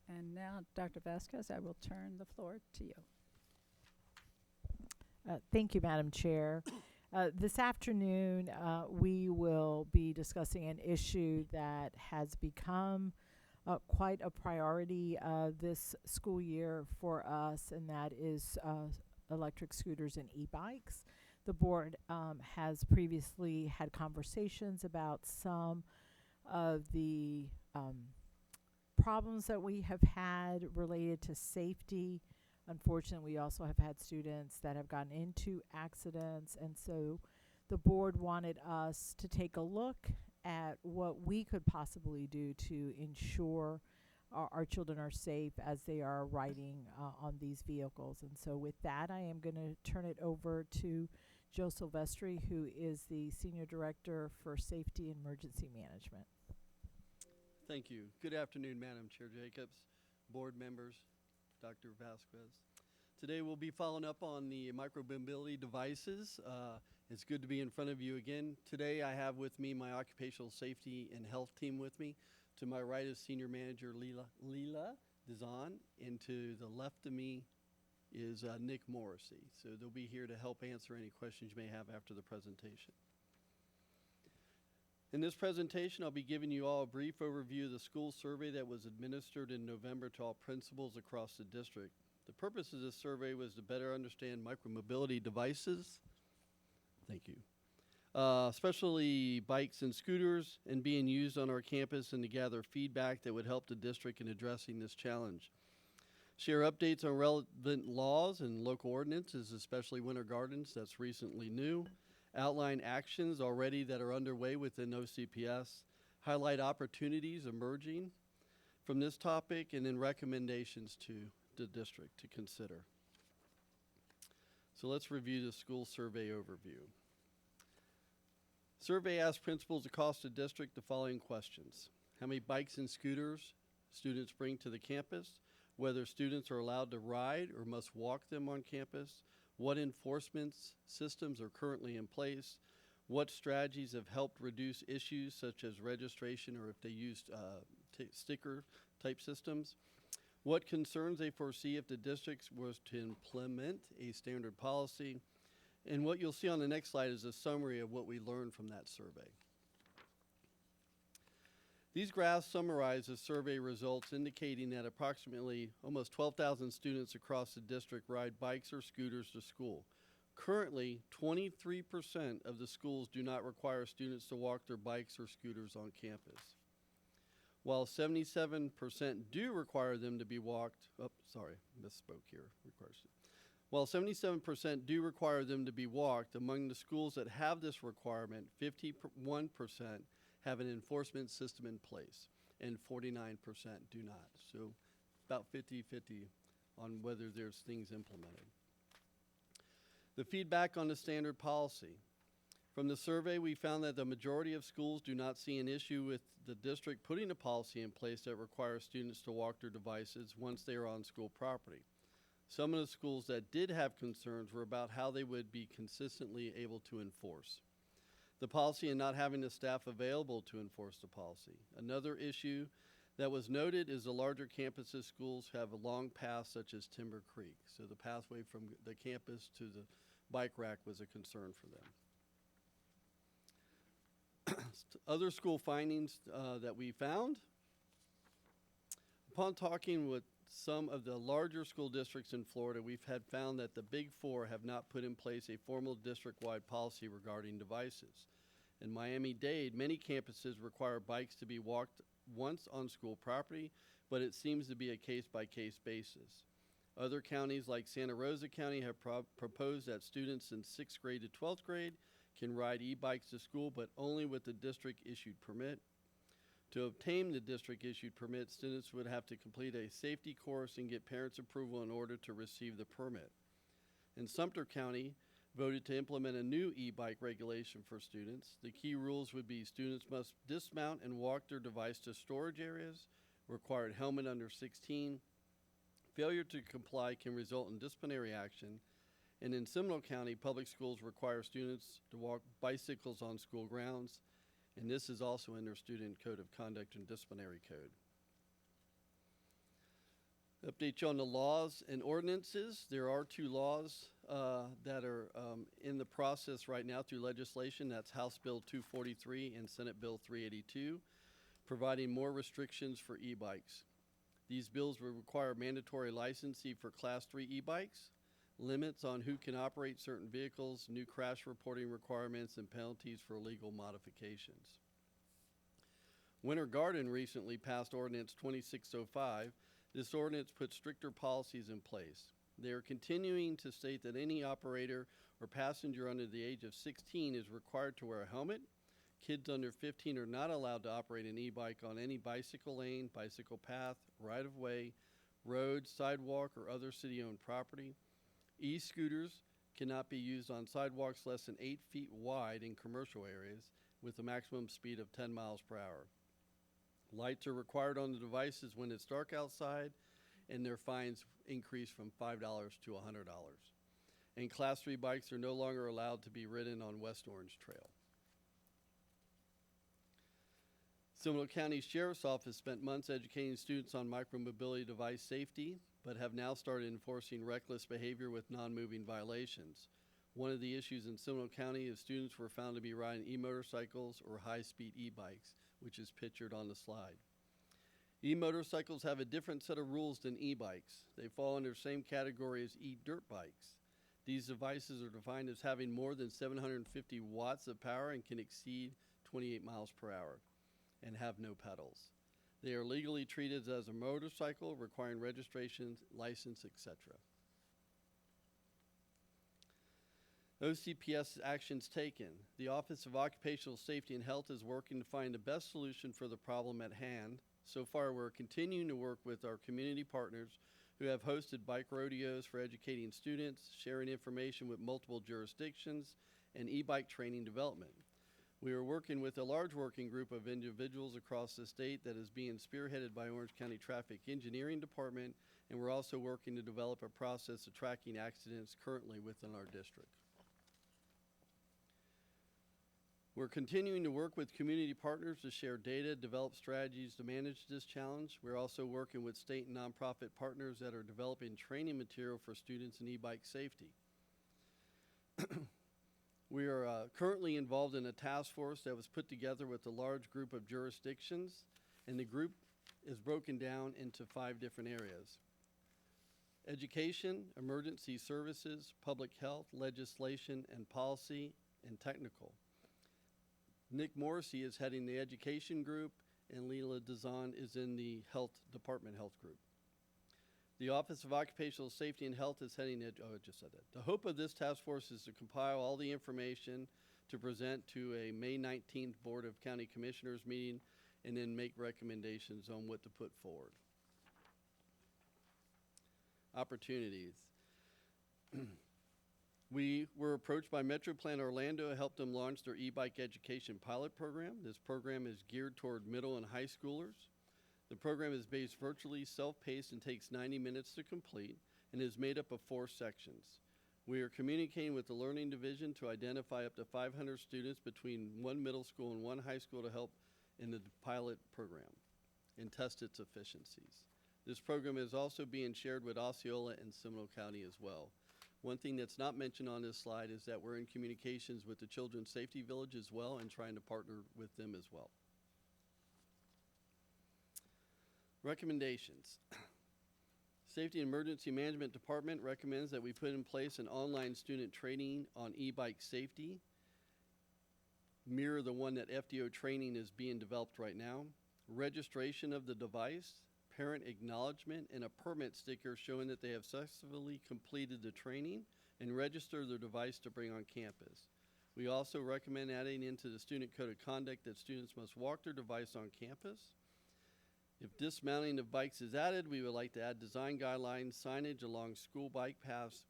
And now, Dr. Vasquez, I will turn the floor to you. Thank you, Madam Chair. This afternoon, we will be discussing an issue that has become quite a priority this school year for us, and that is electric scooters and e-bikes. The board has previously had conversations about some of the problems that we have had related to safety. Unfortunately, we also have had students that have gotten into accidents, and so the board wanted us to take a look at what we could possibly do to ensure our children are safe as they are riding on these vehicles. And so with that, I am going to turn it over to Joe Silvestri, who is the Senior Director for Safety and Emergency Management. Thank you. Good afternoon, Madam Chair Jacobs, board members, Dr. Vasquez. Today we'll be following up on the micromobility devices. It's good to be in front of you again. Today I have with me my occupational safety and health team with me. To my right is Senior Manager Leela Dizan, and to the left of me is Nick Morrissey. So they'll be here to help answer any questions you may have after the presentation. In this presentation, I'll be giving you all a brief overview of the school survey that was administered in November to all principals across the district. The purpose of this survey was to better understand micromobility devices, thank you, especially bikes and scooters, and being used on our campus, and to gather feedback that would help the district in addressing this challenge. Share updates on relevant laws and local ordinances, especially winter gardens, that's recently new. Outline actions already that are underway within OCPS, highlight opportunities emerging from this topic, and then recommendations to the district to consider. So let's review the school survey overview. Survey asked principals across the district the following questions: how many bikes and scooters students bring to the campus, whether students are allowed to ride or must walk them on campus, what enforcement systems are currently in place, what strategies have helped reduce issues such as registration or if they used sticker type systems, what concerns they foresee if the district was to implement a standard policy, and what you'll see on the next slide is a summary of what we learned from that survey. These graphs summarize the survey results indicating that approximately almost 12,000 students across the district ride bikes or scooters to school. Currently, 23% of the schools do not require students to walk their bikes or scooters on campus. While 77% do require them to be walked, misspoke here. While 77% do require them to be walked, among the schools that have this requirement, 51% have an enforcement system in place, and 49% do not. So about 50-50 on whether there's things implemented. The feedback on the standard policy. From the survey, we found that the majority of schools do not see an issue with the district putting a policy in place that requires students to walk their devices once they are on school property. Some of the schools that did have concerns were about how they would be consistently able to enforce the policy and not having the staff available to enforce the policy. Another issue that was noted is the larger campuses schools have a long path such as Timber Creek. So the pathway from the campus to the bike rack was a concern for them. Other school findings that we found. Upon talking with some of the larger school districts in Florida, we've found that the Big Four have not put in place a formal district-wide policy regarding devices. In Miami-Dade, many campuses require bikes to be walked once on school property, but it seems to be a case-by-case basis. Other counties like Santa Rosa County have proposed that students in 6th grade to 12th grade can ride e-bikes to school, but only with the district-issued permit. To obtain the district-issued permit, students would have to complete a safety course and get parents' approval in order to receive the permit. In Sumter County, voted to implement a new e-bike regulation for students. The key rules would be students must dismount and walk their device to storage areas, required helmet under 16. Failure to comply can result in disciplinary action. And in Seminole County, public schools require students to walk bicycles on school grounds, and this is also in their student code of conduct and disciplinary code. Update you on the laws and ordinances. There are two laws that are in the process right now through legislation. That's House Bill 243 and Senate Bill 382, providing more restrictions for e-bikes. These bills will require mandatory licensing for Class 3 e-bikes, limits on who can operate certain vehicles, new crash reporting requirements, and penalties for illegal modifications. Winter Garden recently passed Ordinance 2605. This ordinance puts stricter policies in place. They are continuing to state that any operator or passenger under the age of 16 is required to wear a helmet. Kids under 15 are not allowed to operate an e-bike on any bicycle lane, bicycle path, right-of-way, road, sidewalk, or other city-owned property. E-scooters cannot be used on sidewalks less than 8 feet wide in commercial areas with a maximum speed of 10 miles per hour. Lights are required on the devices when it's dark outside, and their fines increase from $5 to $100. And Class 3 bikes are no longer allowed to be ridden on West Orange Trail. Seminole County Sheriff's Office spent months educating students on micromobility device safety, but have now started enforcing reckless behavior with non-moving violations. One of the issues in Seminole County is students were found to be riding e-motorcycles or high-speed e-bikes, which is pictured on the slide. E-motorcycles have a different set of rules than e-bikes. They fall under the same category as e-dirt bikes. These devices are defined as having more than 750 watts of power and can exceed 28 miles per hour and have no pedals. They are legally treated as a motorcycle, requiring registration, license, etc. OCPS actions taken. The Office of Occupational Safety and Health is working to find the best solution for the problem at hand. So far, we're continuing to work with our community partners who have hosted bike rodeos for educating students, sharing information with multiple jurisdictions, and e-bike training development. We are working with a large working group of individuals across the state that is being spearheaded by Orange County Traffic Engineering Department, and we're also working to develop a process of tracking accidents currently within our district. We're continuing to work with community partners to share data, develop strategies to manage this challenge. We're also working with state and nonprofit partners that are developing training material for students in e-bike safety. We are currently involved in a task force that was put together with a large group of jurisdictions, and the group is broken down into 5 different areas: education, emergency services, public health, legislation, and policy, and technical. Nick Morrissey is heading the education group, and Leela Dazan is in the health group. The Office of Occupational Safety and Health is heading it. Oh, I just said that. The hope of this task force is to compile all the information to present to a May 19th Board of County Commissioners meeting and then make recommendations on what to put forward. Opportunities. We were approached by MetroPlan Orlando to help them launch their e-bike education pilot program. This program is geared toward middle and high schoolers. The program is based virtually self-paced and takes 90 minutes to complete and is made up of 4 sections. We are communicating with the Learning Division to identify up to 500 students between 1 middle school and 1 high school to help in the pilot program and test its efficiencies. This program is also being shared with Osceola and Seminole County as well. One thing that's not mentioned on this slide is that we're in communications with the Children's Safety Village as well and trying to partner with them as well. Recommendations. Safety and Emergency Management Department recommends that we put in place an online student training on e-bike safety, mirror the one that FDO training is being developed right now, registration of the device, parent acknowledgement, and a permit sticker showing that they have successfully completed the training and register their device to bring on campus. We also recommend adding into the student code of conduct that students must walk their device on campus. If dismounting of bikes is added, we would like to add design guidelines, signage along school bike paths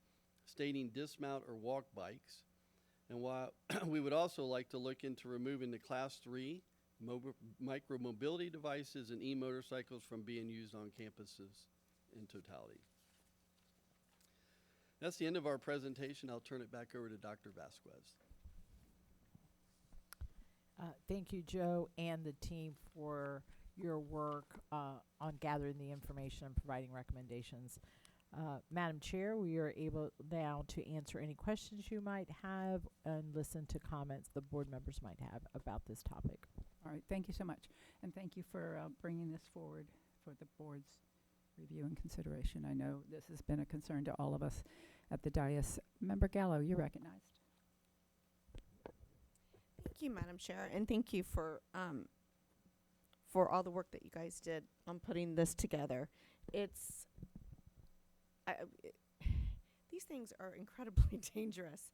stating dismount or walk bikes. And while we would also like to look into removing the Class 3 micromobility devices and e-motorcycles from being used on campuses in totality. That's the end of our presentation. I'll turn it back over to Dr. Vasquez. Thank you, Joe, and the team for your work on gathering the information and providing recommendations. Madam Chair, we are able now to answer any questions you might have and listen to comments the board members might have about this topic. All right, thank you so much. And thank you for bringing this forward for the board's review and consideration. I know this has been a concern to all of us at the dais. Member Gallo, you're recognized. Thank you, Madam Chair, and thank you for all the work that you guys did on putting this together. It's these things are incredibly dangerous.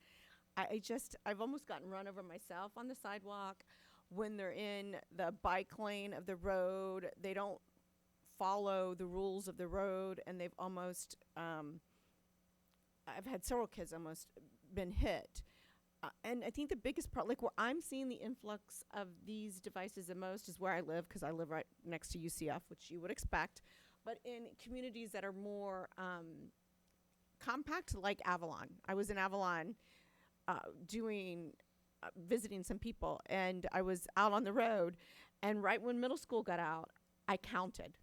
I've almost gotten run over myself on the sidewalk when they're in the bike lane of the road. They don't follow the rules of the road, and they've almost I've had several kids almost been hit. And I think the biggest part, like where I'm seeing the influx of these devices the most is where I live, because I live right next to UCF, which you would expect. But in communities that are more compact, like Avalon. I was in Avalon visiting some people, and I was out on the road, and right when middle school got out, I counted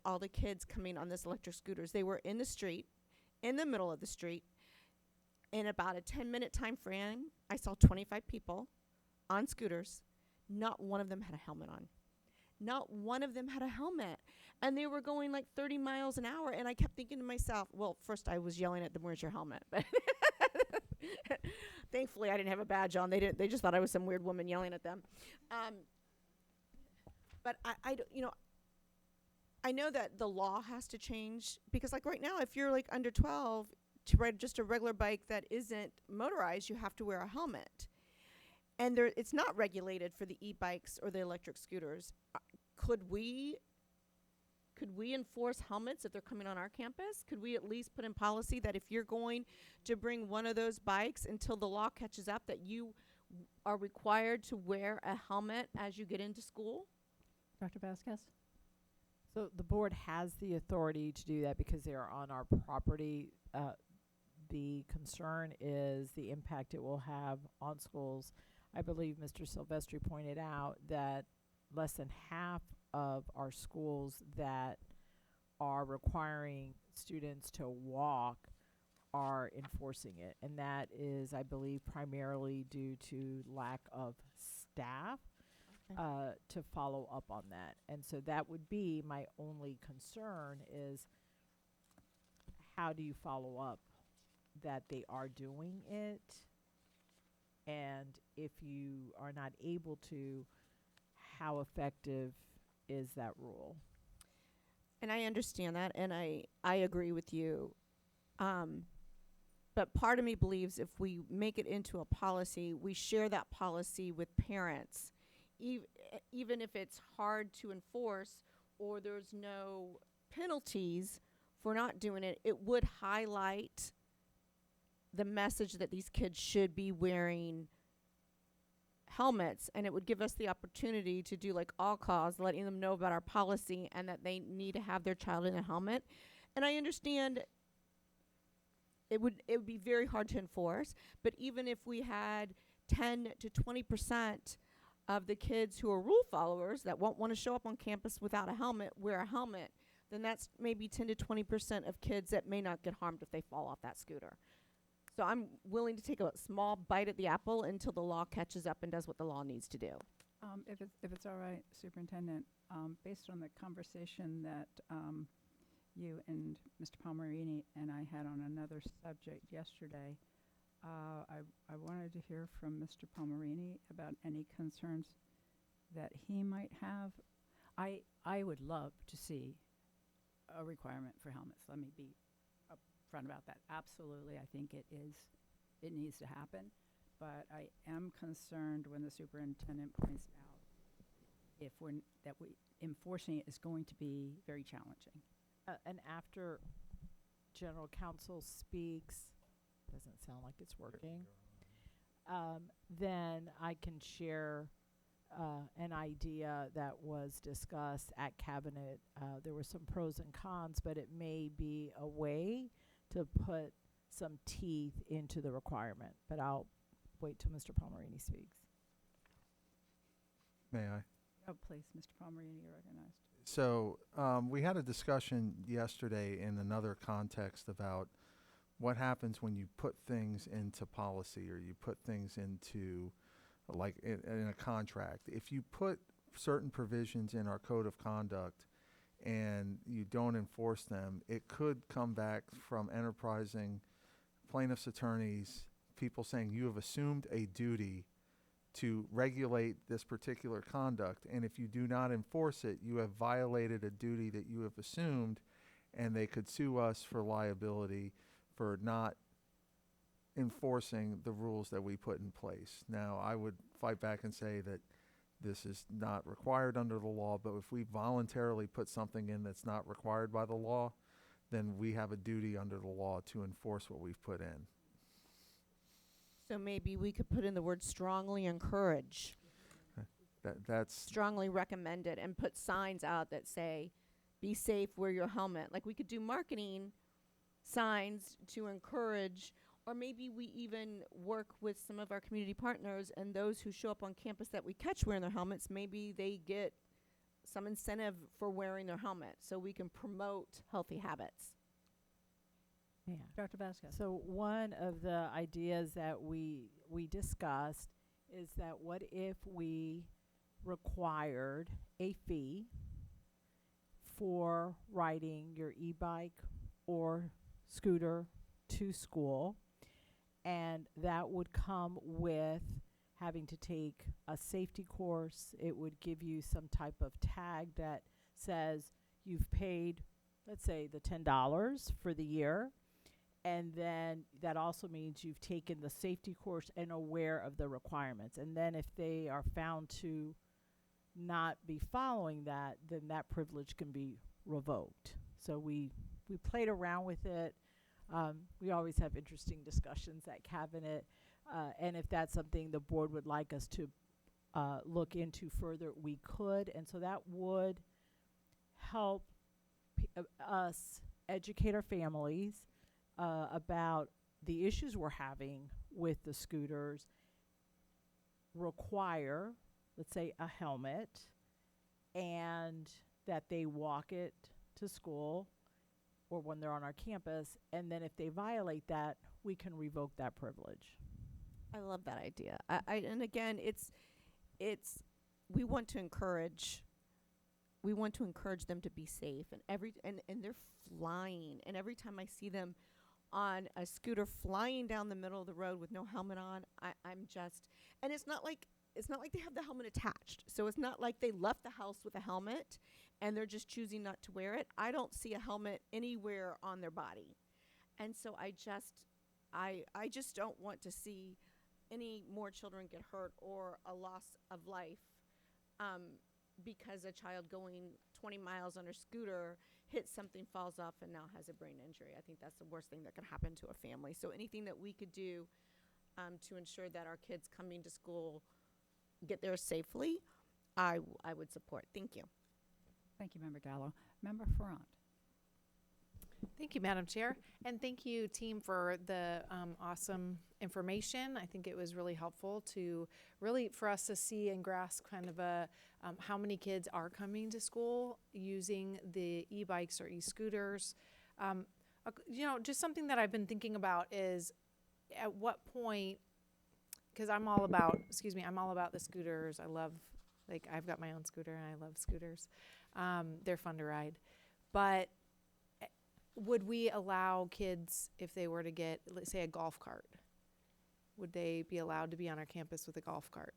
all the kids coming on this electric scooters. They were in the street, in the middle of the street. In about a 10-minute time frame, I saw 25 people on scooters. Not one of them had a helmet on. Not one of them had a helmet. And they were going like 30 miles an hour. And I kept thinking to myself, well, first I was yelling at them, where's your helmet? But thankfully, I didn't have a badge on. They just thought I was some weird woman yelling at them. But I know that the law has to change, because like right now, if you're like under 12, to ride just a regular bike that isn't motorized, you have to wear a helmet. And it's not regulated for the e-bikes or the electric scooters. Could we enforce helmets if they're coming on our campus? Could we at least put in policy that if you're going to bring one of those bikes until the law catches up, that you are required to wear a helmet as you get into school? Dr. Vasquez? So the board has the authority to do that because they are on our property. The concern is the impact it will have on schools. I believe Mr. Silvestri pointed out that less than half of our schools that are requiring students to walk are enforcing it. And that is, I believe, primarily due to lack of staff to follow up on that. And so that would be my only concern, is how do you follow up that they are doing it? And if you are not able to, how effective is that rule? And I understand that, and I agree with you. But part of me believes if we make it into a policy, we share that policy with parents, even if it's hard to enforce or there's no penalties for not doing it. It would highlight the message that these kids should be wearing helmets, and it would give us the opportunity to do like all calls, letting them know about our policy and that they need to have their child in a helmet. And I understand it would be very hard to enforce, but even if we had 10 to 20% of the kids who are rule followers that won't want to show up on campus without a helmet, wear a helmet, then that's maybe 10 to 20% of kids that may not get harmed if they fall off that scooter. So I'm willing to take a small bite at the apple until the law catches up and does what the law needs to do. If it's all right, Superintendent, based on the conversation that you and Mr. Palmerini and I had on another subject yesterday, I wanted to hear from Mr. Palmerini about any concerns that he might have. I would love to see a requirement for helmets. Let me be upfront about that. Absolutely, I think it needs to happen. But I am concerned when the superintendent points out that enforcing it is going to be very challenging. And after General Counsel speaks, doesn't sound like it's working, then I can share an idea that was discussed at Cabinet. There were some pros and cons, but it may be a way to put some teeth into the requirement. But I'll wait till Mr. Palmerini speaks. May I? Oh, please, Mr. Palmerini, you're recognized. So we had a discussion yesterday in another context about what happens when you put things into policy or you put things into, like, in a contract. If you put certain provisions in our code of conduct and you don't enforce them, it could come back from enterprising plaintiffs' attorneys, people saying you have assumed a duty to regulate this particular conduct, and if you do not enforce it, you have violated a duty that you have assumed, and they could sue us for liability for not enforcing the rules that we put in place. Now, I would fight back and say that this is not required under the law, but if we voluntarily put something in that's not required by the law, then we have a duty under the law to enforce what we've put in. So maybe we could put in the word strongly encourage, That's strongly recommended, and put signs out that say, be safe, wear your helmet. Like, we could do marketing signs to encourage, or maybe we even work with some of our community partners, and those who show up on campus that we catch wearing their helmets, maybe they get some incentive for wearing their helmet so we can promote healthy habits. Yeah. Dr. Vasquez. So one of the ideas that we discussed is that what if we required a fee for riding your e-bike or scooter to school, and that would come with having to take a safety course. It would give you some type of tag that says you've paid, let's say, the $10 for the year, and then that also means you've taken the safety course and aware of the requirements. And then if they are found to not be following that, then that privilege can be revoked. So we played around with it. We always have interesting discussions at cabinet, and if that's something the board would like us to look into further, we could. And so that would help us educate our families about the issues we're having with the scooters, require, let's say, a helmet, and that they walk it to school or when they're on our campus, and then if they violate that, we can revoke that privilege. I love that idea. And again, it's we want to encourage them to be safe, and they're flying, and every time I see them on a scooter flying down the middle of the road with no helmet on, I'm just, and it's not like they have the helmet attached. So it's not like they left the house with a helmet and they're just choosing not to wear it. I don't see a helmet anywhere on their body. And so I just don't want to see any more children get hurt or a loss of life because a child going 20 miles on a scooter hits something, falls off, and now has a brain injury. I think that's the worst thing that could happen to a family. So anything that we could do to ensure that our kids coming to school get there safely, I would support. Thank you. Thank you, Member Gallo. Member Ferrand. Thank you, Madam Chair. And thank you, team, for the awesome information. I think it was really helpful for us to see and grasp kind of how many kids are coming to school using the e-bikes or e-scooters. Just something that I've been thinking about is at what point, because I'm all about the scooters. I've got my own scooter and I love scooters. They're fun to ride. But would we allow kids, if they were to get, let's say, a golf cart, would they be allowed to be on our campus with a golf cart?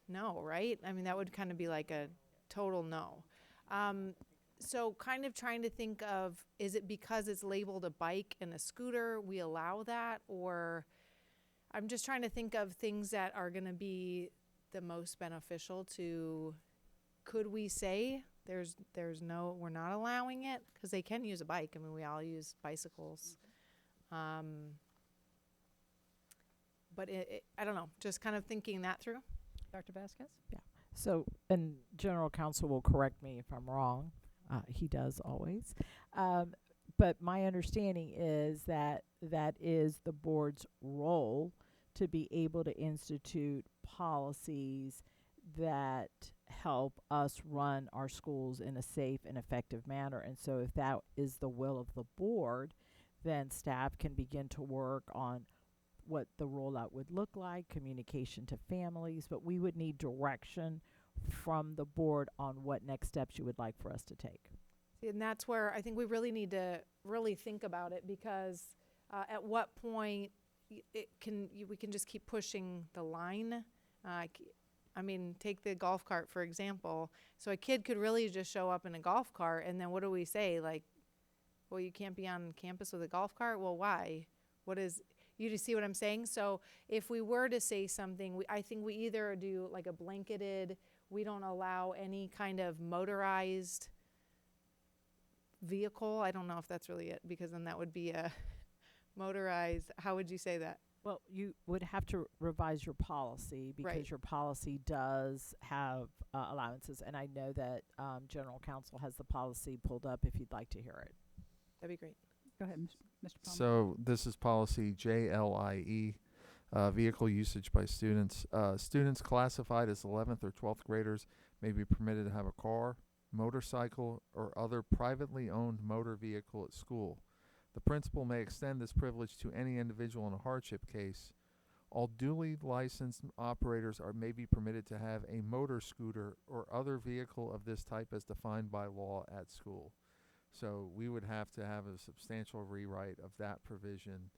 No, right? I mean, that would kind of be like a total no. So kind of trying to think of, is it because it's labeled a bike and a scooter, we allow that? Or I'm just trying to think of things that are going to be the most beneficial to, could we say there's no, we're not allowing it? Because they can use a bike. I mean, we all use bicycles. But I don't know, just kind of thinking that through. Dr. Vasquez? Yeah. So, and General Counsel will correct me if I'm wrong. He does always. But my understanding is that is the board's role, to be able to institute policies that help us run our schools in a safe and effective manner. And so if that is the will of the board, then staff can begin to work on what the rollout would look like, communication to families, but we would need direction from the board on what next steps you would like for us to take. And that's where I think we really need to really think about it, because at what point we can just keep pushing the line. I mean, take the golf cart, for example. So a kid could really just show up in a golf cart, and then what do we say? Like, well, you can't be on campus with a golf cart? Well, why? You see what I'm saying? So if we were to say something, I think we either do like a blanketed, we don't allow any kind of motorized vehicle. I don't know if that's really it, because then that would be a motorized, how would you say that? Well, you would have to revise your policy, because Right. your policy does have allowances. And I know that General Counsel has the policy pulled up if you'd like to hear it. That'd be great. Go ahead, Mr. Palmer. So this is policy JLIE, vehicle usage by students. Students classified as 11th or 12th graders may be permitted to have a car, motorcycle, or other privately owned motor vehicle at school. The principal may extend this privilege to any individual in a hardship case. All duly licensed operators may be permitted to have a motor scooter or other vehicle of this type as defined by law at school. So we would have to have a substantial rewrite of that provision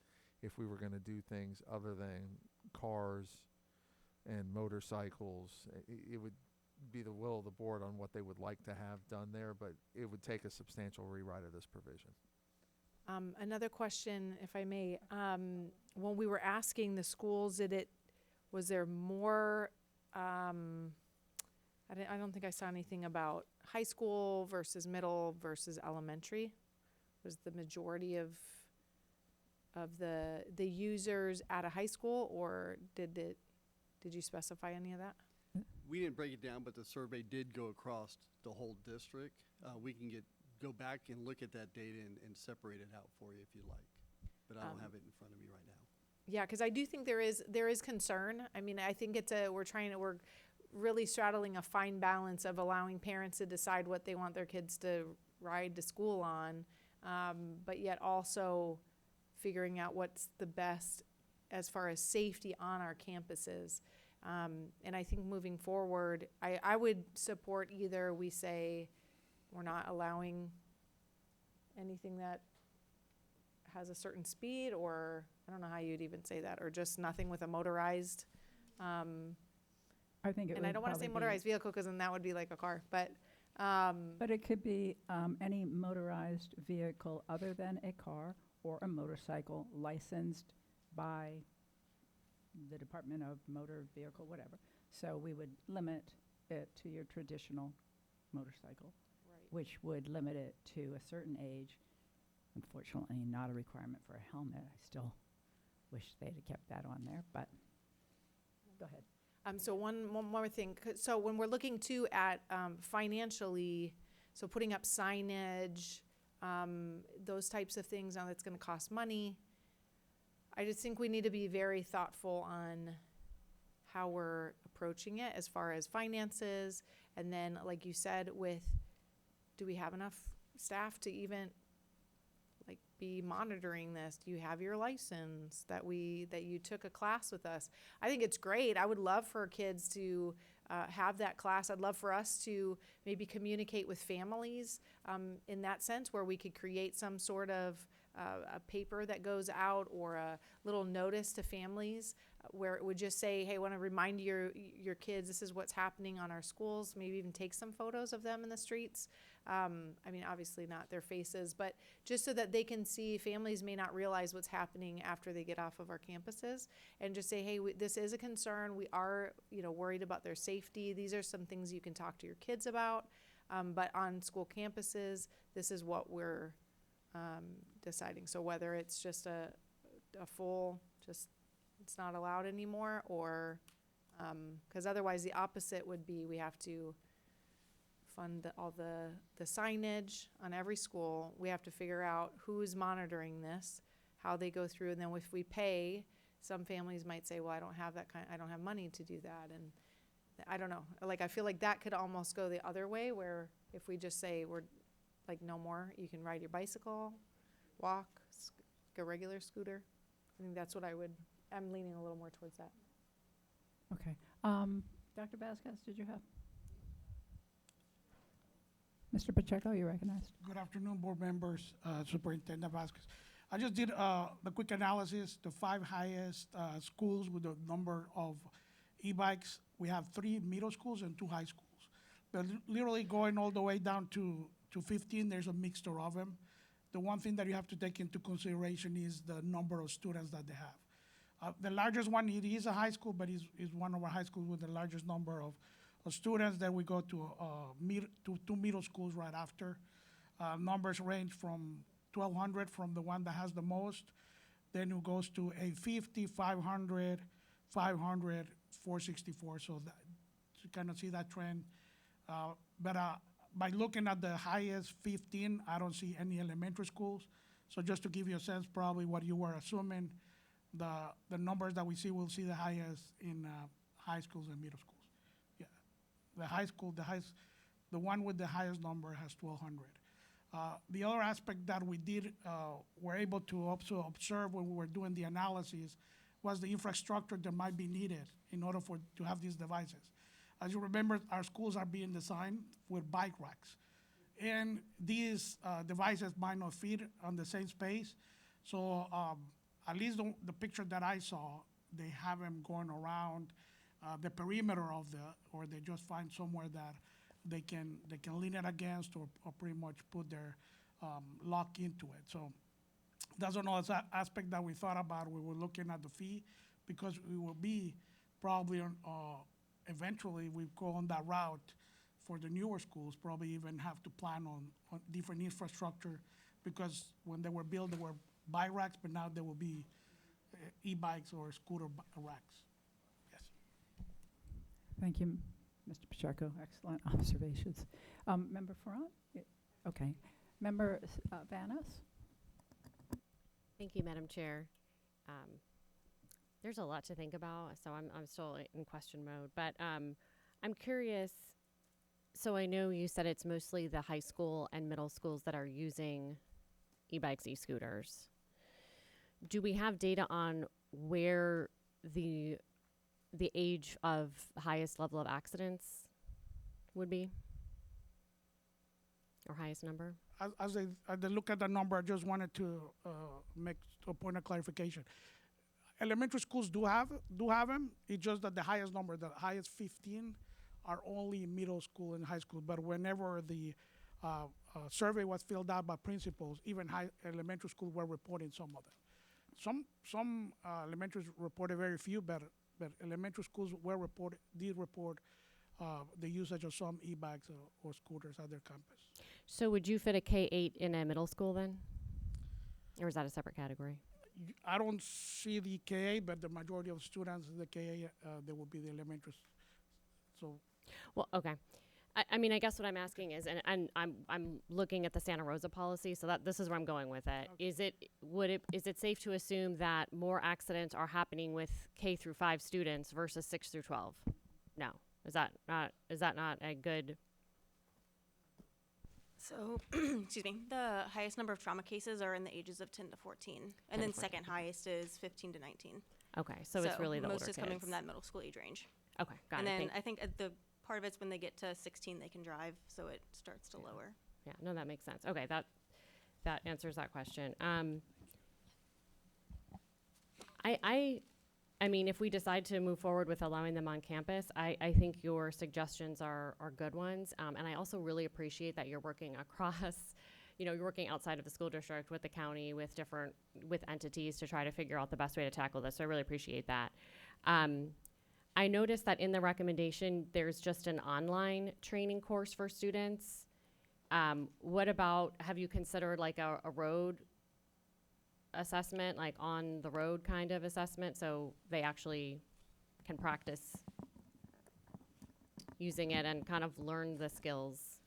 if we were going to do things other than cars and motorcycles. It would be the will of the board on what they would like to have done there, but it would take a substantial rewrite of this provision. Another question, if I may. When we were asking the schools, was there more, I don't think I saw anything about high school versus middle versus elementary. Was the majority of the users at a high school, or did you specify any of that? We didn't break it down, but the survey did go across the whole district. We can go back and look at that data and separate it out for you if you'd like, but I don't have it in front of me right now. Yeah, because I do think there is concern. I mean, I think we're really straddling a fine balance of allowing parents to decide what they want their kids to ride to school on, but yet also figuring out what's the best as far as safety on our campuses. And I think moving forward, I would support either we say we're not allowing anything that has a certain speed, or I don't know how you'd even say that, or just nothing with a motorized. I think it And would I don't want to say probably motorized vehicle, because then that would be like a car. But it could be any motorized vehicle other than a car or a motorcycle licensed by the Department of Motor Vehicle, whatever. So we would limit it to your traditional motorcycle, which would limit it to a certain age. Unfortunately, not a requirement for a helmet. I still wish they'd have kept that on there, but go ahead. So one more thing. So when we're looking too at financially, so putting up signage, those types of things, now that's going to cost money. I just think we need to be very thoughtful on how we're approaching it as far as finances. And then, like you said, do we have enough staff to even be monitoring this? Do you have your license that you took a class with us? I think it's great. I would love for kids to have that class. I'd love for us to maybe communicate with families in that sense, where we could create some sort of a paper that goes out, or a little notice to families where it would just say, hey, I want to remind your kids this is what's happening on our schools. Maybe even take some photos of them in the streets. I mean, obviously not their faces, but just so that they can see. Families may not realize what's happening after they get off of our campuses, and just say, hey, this is a concern. We are, worried about their safety. These are some things you can talk to your kids about. But on school campuses, this is what we're deciding. So whether it's just a full, it's not allowed anymore, or because otherwise the opposite would be we have to fund all the signage on every school. We have to figure out who's monitoring this, how they go through, and then if we pay, some families might say, well, I don't have money to do that, and I don't know, like, I feel like that could almost go the other way, where if we just say we're, like, no more, you can ride your bicycle, walk, a regular scooter. I think that's what I'm leaning a little more towards that. Okay. Dr. Vasquez, did you have? Mr. Pacheco, you recognized. Good afternoon, board members, Superintendent Vasquez. I just did the quick analysis, the 5 highest schools with the number of e-bikes. We have 3 middle schools and 2 high schools. But literally going all the way down to 15, there's a mixture of them. The one thing that you have to take into consideration is the number of students that they have. The largest one, it is a high school, but is one of our high schools with the largest number of students. Then we go to 2 middle schools right after. Numbers range from 1,200 from the one that has the most. Then it goes to 850, 500, 500, 464. So that, you kind of see that trend. But by looking at the highest 15, I don't see any elementary schools. So just to give you a sense, probably what you were assuming, the numbers that we see, we'll see the highest in high schools and middle schools. Yeah, the high school, the one with the highest number has 1,200. The other aspect that we were able to also observe when we were doing the analysis was the infrastructure that might be needed in order to have these devices. As you remember, our schools are being designed with bike racks. And these devices might not fit on the same space. So at least the picture that I saw, they have them going around the perimeter or they just find somewhere that they can lean it against or pretty much put their lock into it. So that's another aspect that we thought about. We were looking at the fee because we will be probably eventually we go on that route for the newer schools, probably even have to plan on different infrastructure because when they were built, they were bike racks, but now there will be e-bikes or scooter racks. Yes. Thank you, Mr. Pacheco. Excellent observations. Member Ferrand? Okay. Member Vanas? Thank you, Madam Chair. There's a lot to think about, so I'm still in question mode. But I'm curious, so I know you said it's mostly the high school and middle schools that are using e-bikes, e-scooters. Do we have data on where the age of highest level of accidents would be? Or highest number? As they look at the number, I just wanted to make a point of clarification. Elementary schools do have them. It's just that the highest number, the highest 15, are only middle school and high school. But whenever the survey was filled out by principals, even elementary schools were reporting some of them. Some elementaries reported very few, but elementary schools did report the usage of some e-bikes or scooters at their campus. So would you fit a K-8 in a middle school then? Or is that a separate category? I don't see the KA, but the majority of students in the KA, they will be the elementary. So, Well, okay. I mean, I guess what I'm asking is, and I'm looking at the Santa Rosa policy, so that this is where I'm going with it. Okay. Is it safe to assume that more accidents are happening with K through 5 students versus 6 through 12? No. Is that not a good? So, excuse me, the highest number of trauma cases are in the ages of 10 to 14. And then 10 to 14. second highest is 15 to 19. Okay, so it's really the most older is coming kids. from that middle school age range. Okay, got And it. then I think the part of it's when they get to 16, they can drive, so it starts to lower. Yeah, no, that makes sense. Okay, that answers that question. I mean, if we decide to move forward with allowing them on campus, I think your suggestions are good ones. And I also really appreciate that you're working across, you're working outside of the school district with the county, with entities to try to figure out the best way to tackle this. So I really appreciate that. I noticed that in the recommendation, there's just an online training course for students. What about, have you considered like a road assessment, like on the road kind of assessment, so they actually can practice using it and kind of learn the skills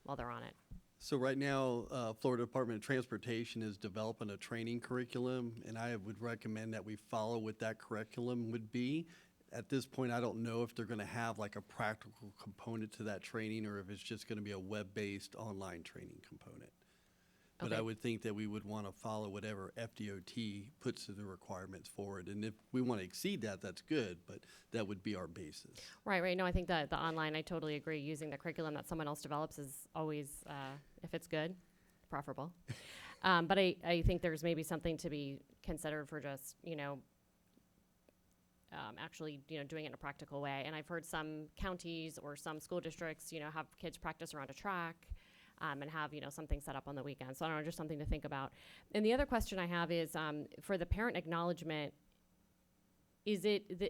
while they're on it? So right now, Florida Department of Transportation is developing a training curriculum, and I would recommend that we follow what that curriculum would be. at this point, I don't know if they're going to have like a practical component to that training or if it's just going to be a web-based online training component. But I Okay. would think that we would want to follow whatever FDOT puts to the requirements forward. And if we want to exceed that, that's good, but that would be our basis. Right. No, I think that the online, I totally agree. Using the curriculum that someone else develops is always, if it's good, preferable. But I think there's maybe something to be considered for just, actually, doing it in a practical way. And I've heard some counties or some school districts, have kids practice around a track. And have, something set up on the weekend. So I don't know, just something to think about. And the other question I have is, for the parent acknowledgement,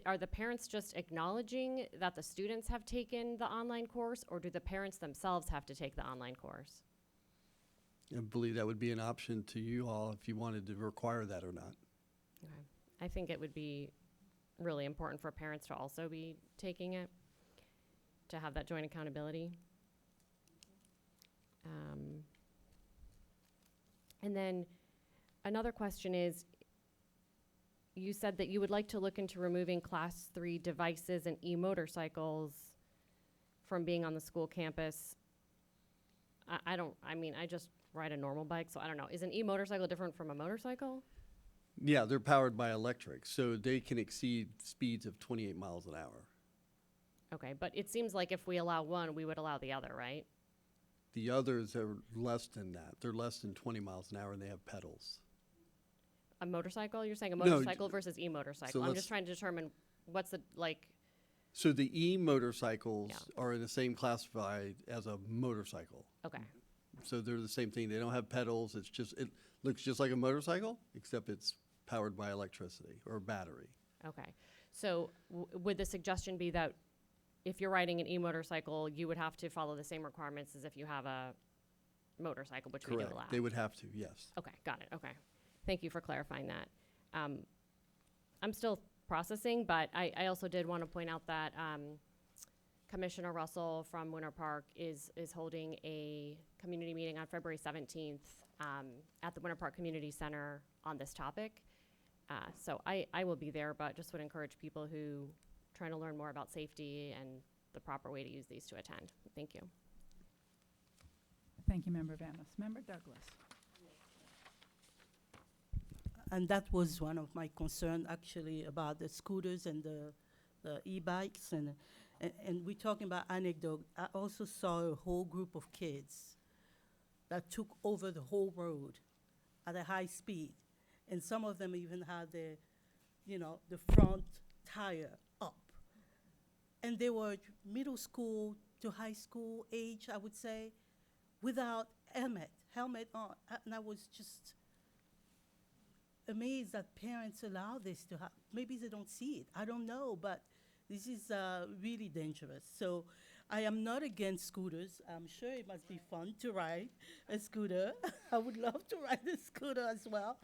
are the parents just acknowledging that the students have taken the online course, or do the parents themselves have to take the online course? I believe that would be an option to you all if you wanted to require that or not. Okay. I think it would be really important for parents to also be taking it, to have that joint accountability. And then another question is, you said that you would like to look into removing class 3 devices and e-motorcycles from being on the school campus. I just ride a normal bike, so I don't know. Is an e-motorcycle different from a motorcycle? Yeah, they're powered by electric, so they can exceed speeds of 28 miles an hour. Okay, but it seems like if we allow one, we would allow the other, right? The others are less than that. They're less than 20 miles an hour and they have pedals. A motorcycle? You're saying a No, motorcycle versus e-motorcycle? so I'm let's- just trying to determine what's the, So the e-motorcycles Yeah. are in the same classified as a motorcycle. okay. So they're the same thing. They don't have pedals. It looks just like a motorcycle, except it's powered by electricity or battery. Okay. So would the suggestion be that if you're riding an e-motorcycle, you would have to follow the same requirements as if you have a motorcycle, which we do Correct. allow? They would have to, yes. Okay, got it. Okay. Thank you for clarifying that. I'm still processing, but I also did want to point out that Commissioner Russell from Winter Park is holding a community meeting on February 17th at the Winter Park Community Center on this topic. So I will be there, but just would encourage people who trying to learn more about safety and the proper way to use these to attend. Thank you. Thank you, Member Vanos. Member Douglas. And that was one of my concern actually about the scooters and the e-bikes and we're talking about anecdote. I also saw a whole group of kids that took over the whole road at a high speed. And some of them even had the front tire up. And they were middle school to high school age, I would say, without helmet on. And I was just amazed that parents allow this to happen. Maybe they don't see it. I don't know, but this is really dangerous. So I am not against scooters. I'm sure it must be fun to ride a scooter. I would love to ride a scooter as well.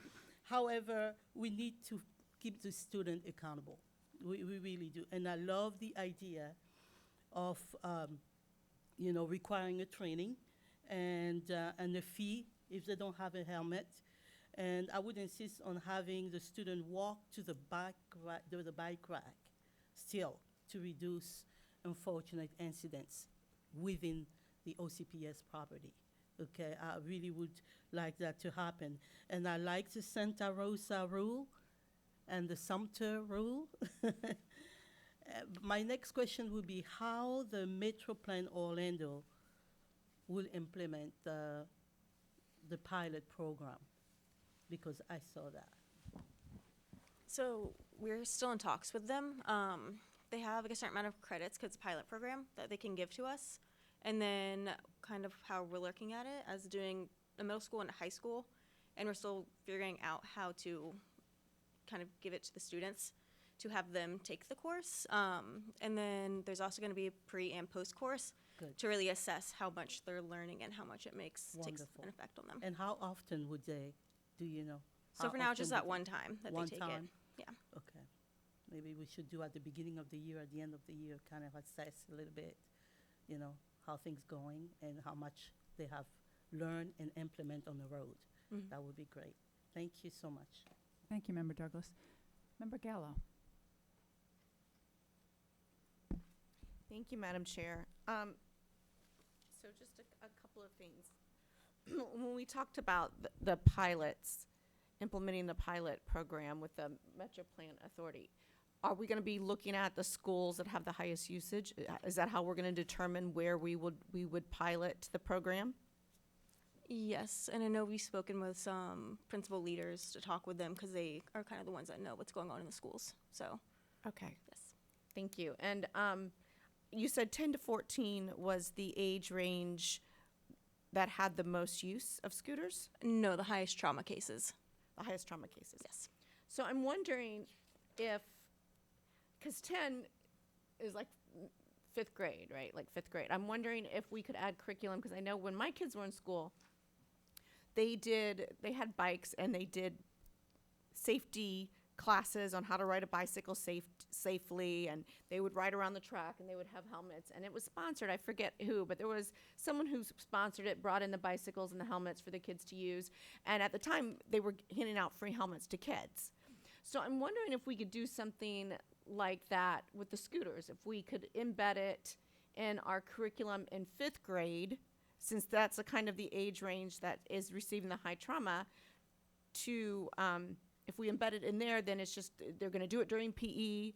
However, we need to keep the student accountable. We really do. And I love the idea of, requiring a training and a fee if they don't have a helmet. And I would insist on having the student walk to the bike rack still to reduce unfortunate incidents within the OCPS property. Okay, I really would like that to happen. And I like the Santa Rosa rule and the Sumter rule. My next question would be how the Metro Plan Orlando will implement the pilot program, because I saw that. So we're still in talks with them. They have like a certain amount of credits because it's a pilot program that they can give to us. And then kind of how we're looking at it as doing a middle school and a high school. And we're still figuring out how to kind of give it to the students to have them take the course. And then there's also going to be a pre and post course Good. to really assess how much they're learning and how much it takes Wonderful. an effect on them. And how often would they, do you know? So How for now, often just would that they- one time that One they take time? it. Yeah. Okay. Maybe we should do at the beginning of the year, at the end of the year, kind of assess a little bit, how things going and how much they have learned and implement on the road. Mhm. That would be great. Thank you so much. Thank you, Member Douglas. Member Gallo. Thank you, Madam Chair. So just a couple of things. When we talked about the pilots, implementing the pilot program with the Metro Plan Authority, are we going to be looking at the schools that have the highest usage? Is that how we're going to determine where we would pilot the program? Yes, and I know we've spoken with some principal leaders to talk with them because they are kind of the ones that know what's going on in the schools. So, Okay. yes. Thank you. And you said 10 to 14 was the age range that had the most use of scooters, No, the highest trauma cases. the highest trauma cases. Yes. So I'm wondering if, because 10 is like fifth grade, right? Like fifth grade. I'm wondering if we could add curriculum, because I know when my kids were in school, they had bikes and they did safety classes on how to ride a bicycle safely, and they would ride around the track and they would have helmets, and it was sponsored. I forget who, but there was someone who sponsored it, brought in the bicycles and the helmets for the kids to use, and at the time they were handing out free helmets to kids. So I'm wondering if we could do something like that with the scooters, if we could embed it in our curriculum in fifth grade, since that's a kind of the age range that is receiving the high trauma, to if we embed it in there, then it's just, they're going to do it during PE.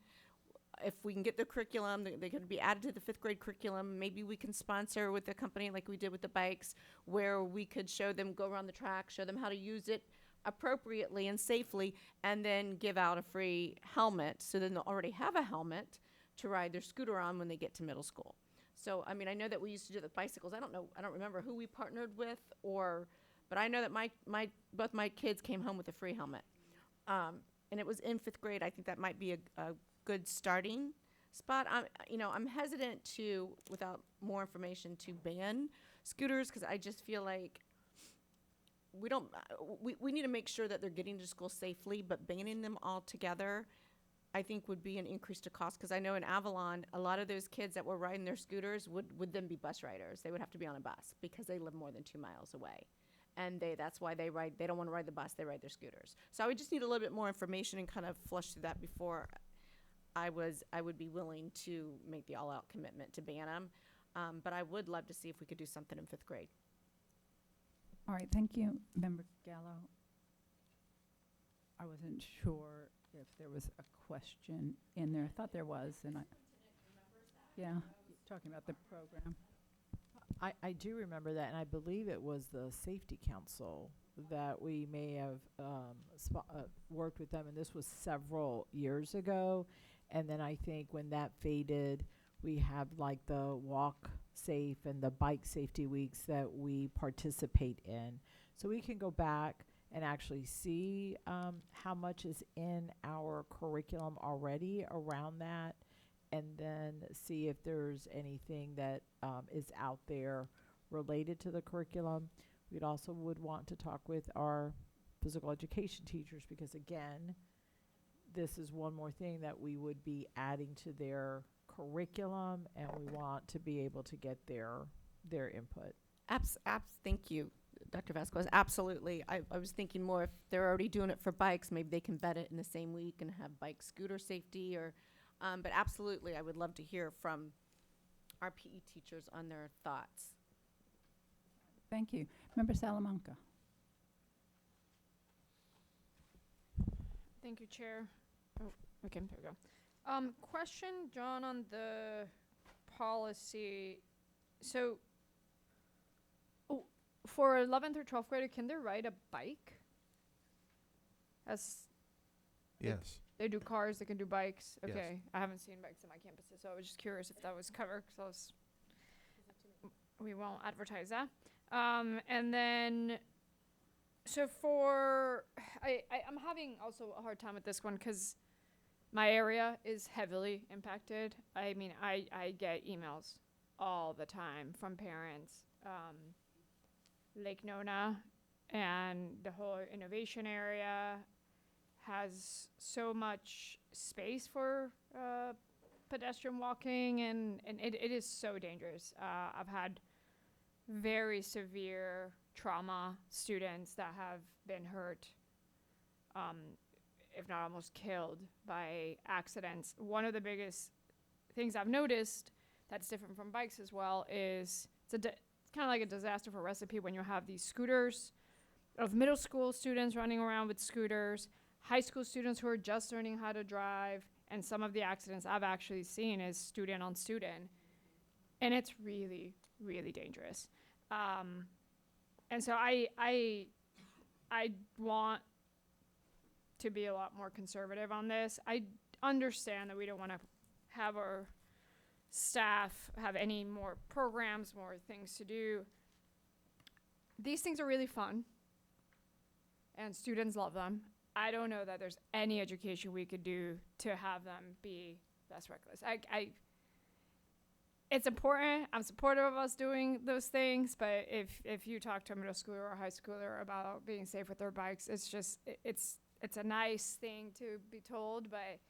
If we can get the curriculum, they can be added to the fifth grade curriculum. Maybe we can sponsor with a company like we did with the bikes, where we could show them, go around the track, show them how to use it appropriately and safely, and then give out a free helmet, so then they'll already have a helmet to ride their scooter on when they get to middle school. So, I mean, I know that we used to do the bicycles. I don't remember who we partnered with, but I know that both my kids came home with a free helmet. And it was in fifth grade. I think that might be a good starting spot. I'm hesitant to, without more information, to ban scooters, because I just feel like we need to make sure that they're getting to school safely, but banning them altogether, I think, would be an increase to cost, because I know in Avalon, a lot of those kids that were riding their scooters would then be bus riders. They would have to be on a bus because they live more than 2 miles away. And that's why they don't want to ride the bus, they ride their scooters. So I would just need a little bit more information and kind of flush through that before I would be willing to make the all-out commitment to ban them. But I would love to see if we could do something in fifth grade. All right, thank you, Member Gallo. I wasn't sure if there was a question in there. I thought there was, and yeah, talking about the program. I do remember that, and I believe it was the Safety Council that we may have worked with them, and this was several years ago. And then I think when that faded, we have like the walk safe and the bike safety weeks that we participate in. So we can go back and actually see how much is in our curriculum already around that, and then see if there's anything that is out there related to the curriculum. We'd also would want to talk with our physical education teachers, because again, this is one more thing that we would be adding to their curriculum, and we want to be able to get their input. Thank you, Dr. Vasquez. Absolutely. I was thinking more, if they're already doing it for bikes, maybe they can embed it in the same week and have bike scooter safety, or but absolutely, I would love to hear from our PE teachers on their thoughts. Thank you. Member Salamanca. Thank you, Chair. Oh, okay, there we go. Question, John, on the policy. So, for 11th or 12th grader, can they ride a bike? Yes. They do cars, they can do bikes. Yes. Okay, I haven't seen bikes at my campuses, so I was just curious if that was covered, because we won't advertise that. And then, so I'm having also a hard time with this one, because my area is heavily impacted. I mean, I get emails all the time from parents. Lake Nona and the whole innovation area has so much space for pedestrian walking, and it is so dangerous. I've had very severe trauma students that have been hurt, if not almost killed, by accidents. One of the biggest things I've noticed, that's different from bikes as well is it's kind of like a disaster for recipe when you have these scooters of middle school students running around with scooters, high school students who are just learning how to drive, and some of the accidents I've actually seen is student on student, and it's really, really dangerous. And so I want to be a lot more conservative on this. I understand that we don't want to have our staff have any more programs, more things to do. These things are really fun, and students love them. I don't know that there's any education we could do to have them be less reckless. It's important. I'm supportive of us doing those things, but if you talk to a middle schooler or a high schooler about being safe with their bikes, it's just it's a nice thing to be told, but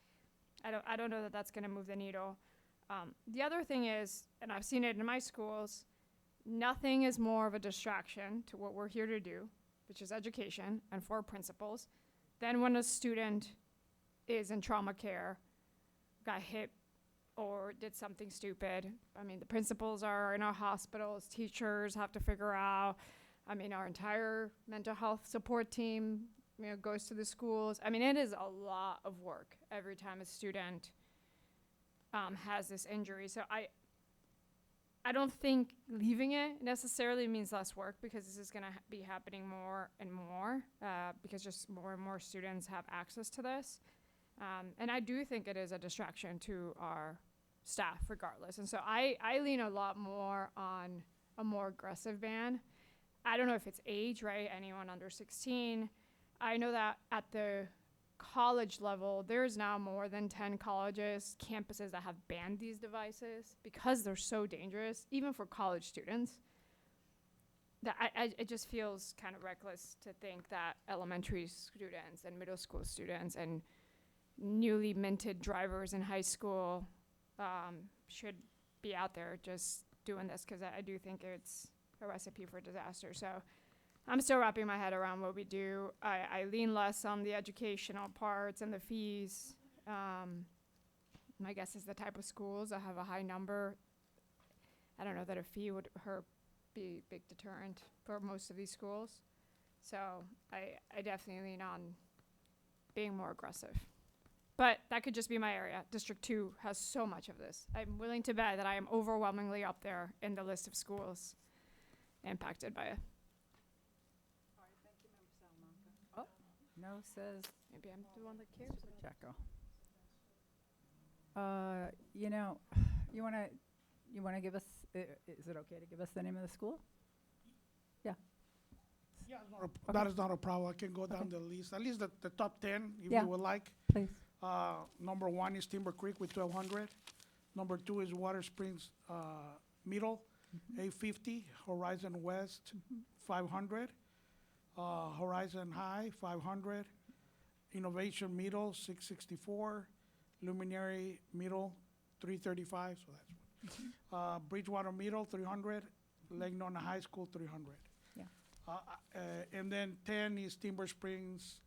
I don't know that that's going to move the needle. The other thing is, and I've seen it in my schools, nothing is more of a distraction to what we're here to do, which is education and for principals, than when a student is in trauma care, got hit or did something stupid. I mean, the principals are in our hospitals, teachers have to figure out, I mean, our entire mental health support team, goes to the schools. I mean, it is a lot of work every time a student has this injury. So I don't think leaving it necessarily means less work, because this is going to be happening more and more because just more and more students have access to this. And I do think it is a distraction to our staff regardless. And so I lean a lot more on a more aggressive ban. I don't know if it's age, right? Anyone under 16. I know that at the college level, there's now more than 10 colleges, campuses that have banned these devices because they're so dangerous, even for college students. That it just feels kind of reckless to think that elementary students and middle school students and newly minted drivers in high school should be out there just doing this, because I do think it's a recipe for disaster. So I'm still wrapping my head around what we do. I lean less on the educational parts and the fees. My guess is the type of schools that have a high number. I don't know that a fee would be a big deterrent for most of these schools. So I definitely lean on being more aggressive. But that could just be my area. District 2 has so much of this. I'm willing to bet that I am overwhelmingly up there in the list of schools impacted by it. No says Maybe I'm the one that cares. Pacheco. You wanna give us? Is it okay to give us the name of the school? Yeah, that is not a problem. I can go down the list, at least the top 10, if Yeah. you would like. Please. Number 1 is Timber Creek with 1,200. Number 2 is Water Springs Middle, 850. Horizon West, 500. Horizon High, 500. Innovation Middle, 664. Luminary Middle, 335. So that's one. Bridgewater Middle, 300. Lake Nona High School, 300. Yeah. And then 10 is Timber Springs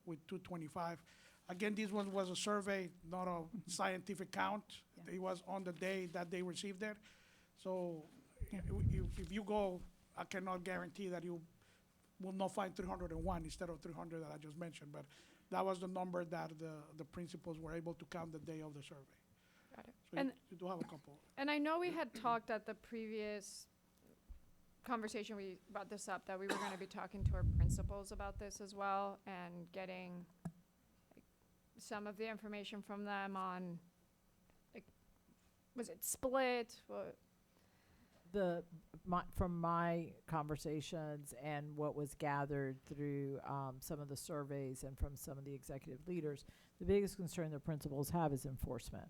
with 225. Again, this one was a survey, not a scientific count. Yeah. It was on the day that they received it. So Yeah. if you go, I cannot guarantee that you will not find 301 instead of 300 that I just mentioned. But that was the number that the principals were able to count the day of the survey. Got it. So And you do have a couple. And I know we had talked at the previous conversation we brought this up, that we were going to be talking to our principals about this as well, and getting some of the information from them on, like, was it split? What? From my conversations and what was gathered through some of the surveys and from some of the executive leaders, the biggest concern the principals have is enforcement.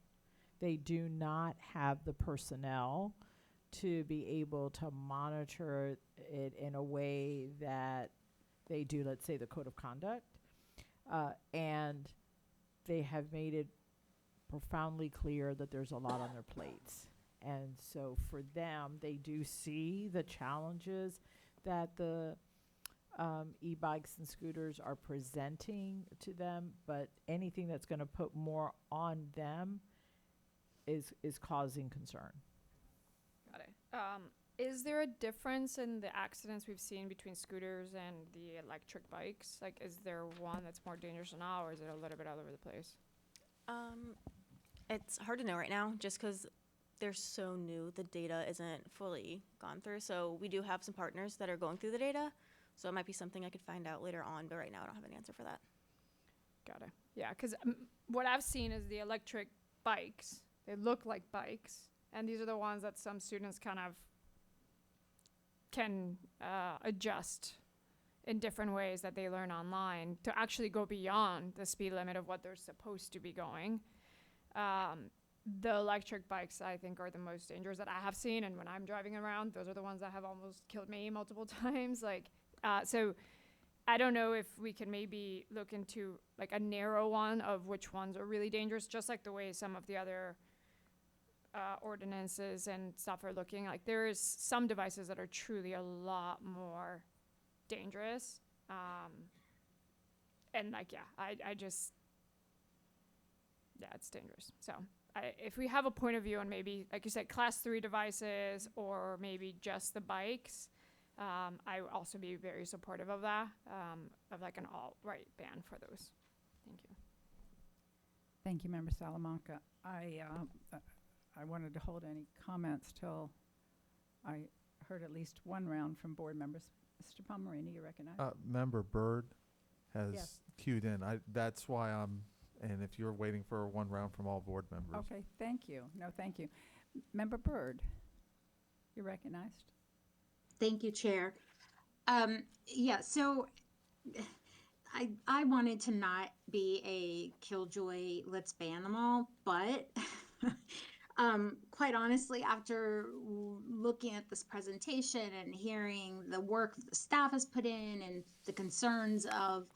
They do not have the personnel to be able to monitor it in a way that they do, let's say, the code of conduct. And they have made it profoundly clear that there's a lot on their plates. And so for them, they do see the challenges that the e-bikes and scooters are presenting to them, but anything that's going to put more on them is causing concern. Got it. Is there a difference in the accidents we've seen between scooters and the electric bikes? Like, is there one that's more dangerous now, or is it a little bit all over the place? It's hard to know right now just because they're so new. The data isn't fully gone through. So we do have some partners that are going through the data. So it might be something I could find out later on, but right now I don't have an answer for that. Got it. Yeah, because what I've seen is the electric bikes. They look like bikes, and these are the ones that some students kind of can adjust in different ways that they learn online to actually go beyond the speed limit of what they're supposed to be going. The electric bikes, I think, are the most dangerous that I have seen, and when I'm driving around, those are the ones that have almost killed me multiple times. So I don't know if we can maybe look into like a narrow one of which ones are really dangerous, just like the way some of the other ordinances and stuff are looking. Like, there is some devices that are truly a lot more dangerous. And like, yeah, I just, yeah, it's dangerous. So if we have a point of view on maybe, like you said, class 3 devices or maybe just the bikes, I would also be very supportive of that, of like an outright ban for those. Thank you. Thank you, Member Salamanca. I wanted to hold any comments till I heard at least one round from board members. Mr. Palmerini, you recognize? Member Byrd has Yes. queued in. That's why and if you're waiting for one round from all board members. Okay, thank you. No, thank you. Member Byrd, you're recognized. Thank you, Chair. Yeah, so I wanted to not be a killjoy, let's ban them all, but quite honestly, after looking at this presentation and hearing the work that the staff has put in and the concerns of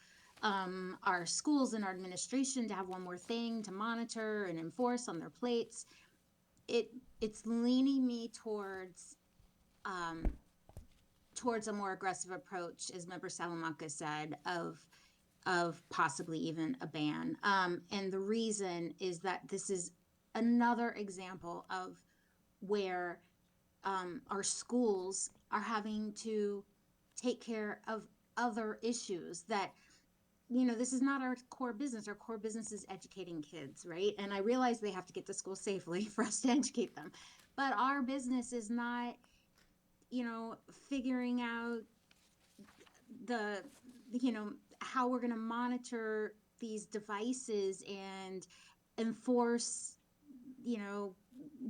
our schools and our administration to have one more thing to monitor and enforce on their plates, it's leaning me towards a more aggressive approach, as Member Salamanca said, of possibly even a ban. And the reason is that this is another example of where our schools are having to take care of other issues that, this is not our core business. Our core business is educating kids, right? And I realize they have to get to school safely for us to educate them. But our business is not, figuring out how we're going to monitor these devices and enforce,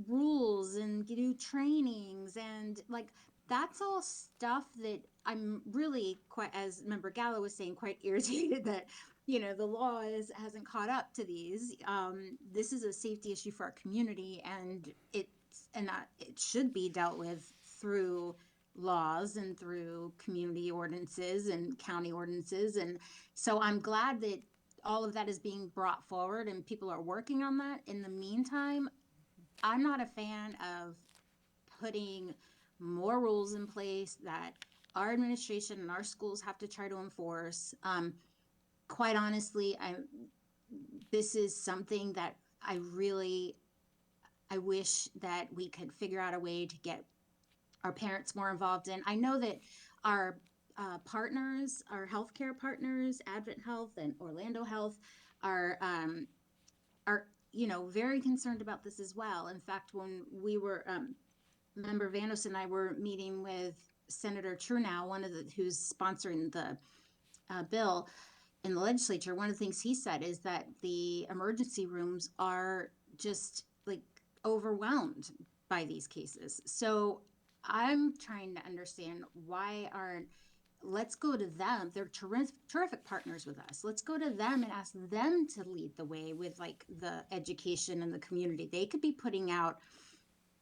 rules and do trainings. And that's all stuff that I'm really quite, as Member Gallo was saying, quite irritated that, the law hasn't caught up to these. This is a safety issue for our community, and it should be dealt with through laws and through community ordinances and county ordinances. And so I'm glad that all of that is being brought forward and people are working on that. In the meantime, I'm not a fan of putting more rules in place that our administration and our schools have to try to enforce. Quite honestly, this is something that I wish that we could figure out a way to get our parents more involved in. I know that our partners, our healthcare partners, Advent Health and Orlando Health, are very concerned about this as well. In fact, when we were Member Vanos and I were meeting with Senator Trunow, who's sponsoring the bill in the legislature, one of the things he said is that the emergency rooms are just overwhelmed by these cases. So I'm trying to understand let's go to them. They're terrific partners with us. Let's go to them and ask them to lead the way with the education and the community. They could be putting out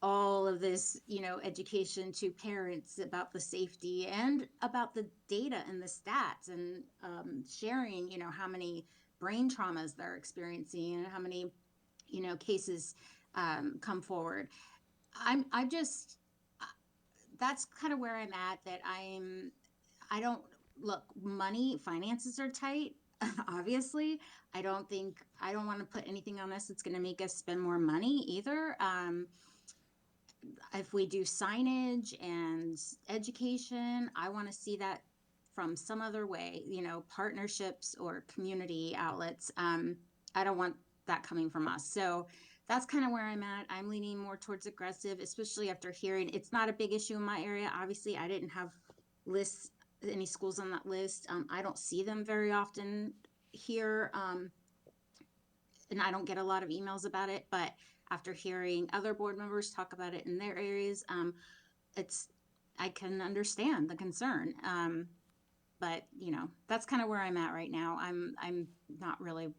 all of this, education to parents about the safety and about the data and the stats and sharing, how many brain traumas they're experiencing and how many, cases come forward. That's kind of where I'm at, that finances are tight. obviously. I don't want to put anything on this that's going to make us spend more money either. If we do signage and education, I want to see that from some other way, partnerships or community outlets. I don't want that coming from us. So that's kind of where I'm at. I'm leaning more towards aggressive, especially after hearing it's not a big issue in my area. Obviously, I didn't have any schools on that list. I don't see them very often here. And I don't get a lot of emails about it, but after hearing other board members talk about it in their areas, I can understand the concern. But that's kind of where I'm at right now. I'm not really,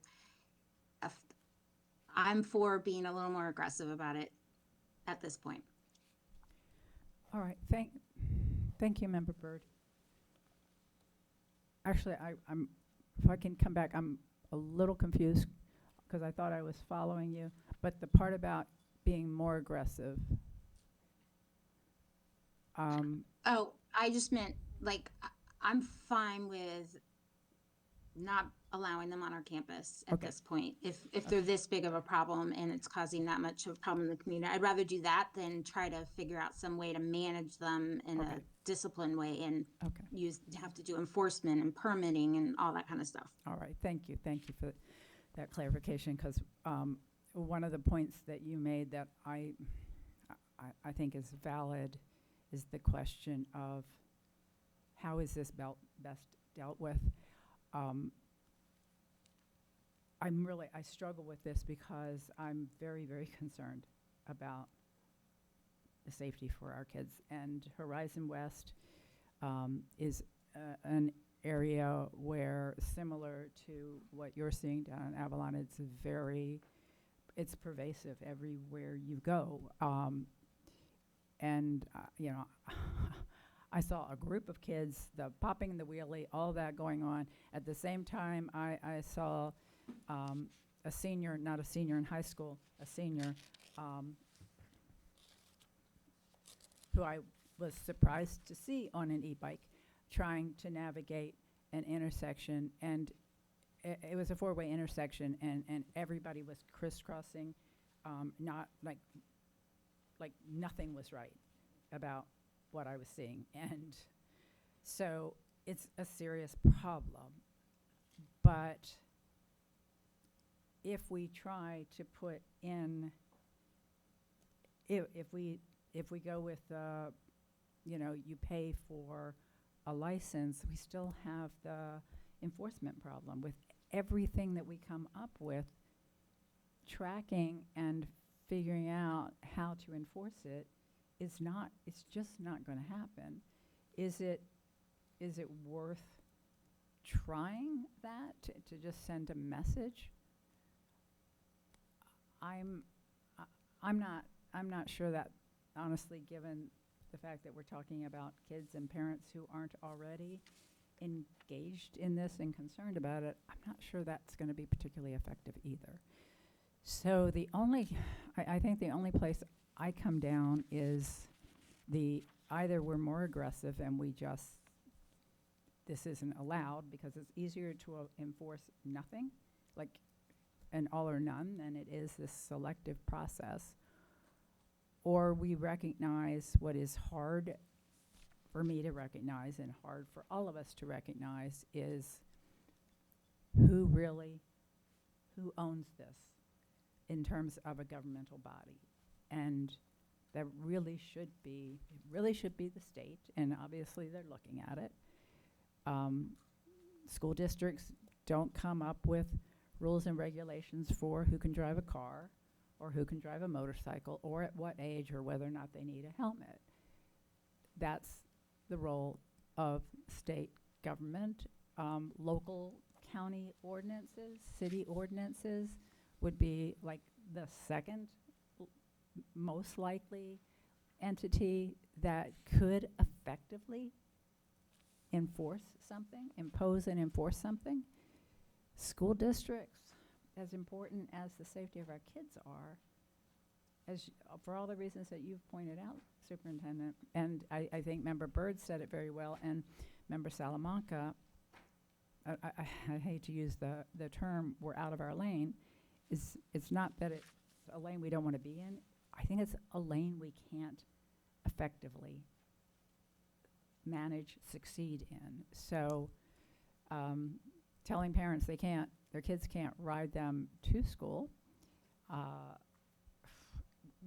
I'm for being a little more aggressive about it at this point. All right, thank you, Member Byrd. Actually, if I can come back, I'm a little confused because I thought I was following you, but the part about being more aggressive. Oh, I just meant I'm fine with not allowing them on our campus at this point. If they're this big of a problem and it's causing that much of a problem in the community, I'd rather do that than try to figure out some way to manage them in a disciplined way and have to do enforcement and permitting and all that kind of stuff. All right, thank you for that clarification, because one of the points that you made that I think is valid is the question of how is this best dealt with. I struggle with this because I'm very, very concerned about the safety for our kids. And Horizon West is an area where, similar to what you're seeing down in Avalon, it's pervasive everywhere you go. I saw a group of kids, the popping the wheelie, all that going on. At the same time, I saw a senior, not a senior in high school, a senior who I was surprised to see on an e-bike trying to navigate an intersection. And it was a four-way intersection, and everybody was crisscrossing, not like nothing was right about what I was seeing. And so it's a serious problem. But if we try to put in, if we go with, you pay for a license, we still have the enforcement problem with everything that we come up with. Tracking and figuring out how to enforce it it's just not going to happen. Is it worth trying that to just send a message? I'm not sure that, honestly, given the fact that we're talking about kids and parents who aren't already engaged in this and concerned about it, I'm not sure that's going to be particularly effective either. So I think the only place I come down is either we're more aggressive and this isn't allowed because it's easier to enforce nothing, like an all or none, than it is this selective process. Or we recognize what is hard for me to recognize and hard for all of us to recognize is who owns this in terms of a governmental body. And that really should be the state, and obviously they're looking at it. School districts don't come up with rules and regulations for who can drive a car or who can drive a motorcycle or at what age or whether or not they need a helmet. That's the role of state government. Local county ordinances, city ordinances would be like the second most likely entity that could effectively impose and enforce something. School districts, as important as the safety of our kids are, for all the reasons that you've pointed out, Superintendent, and I think Member Byrd said it very well, and Member Salamanca, I hate to use the term we're out of our lane, it's not that it's a lane we don't want to be in. I think it's a lane we can't effectively manage, succeed in. So telling parents their kids can't ride them to school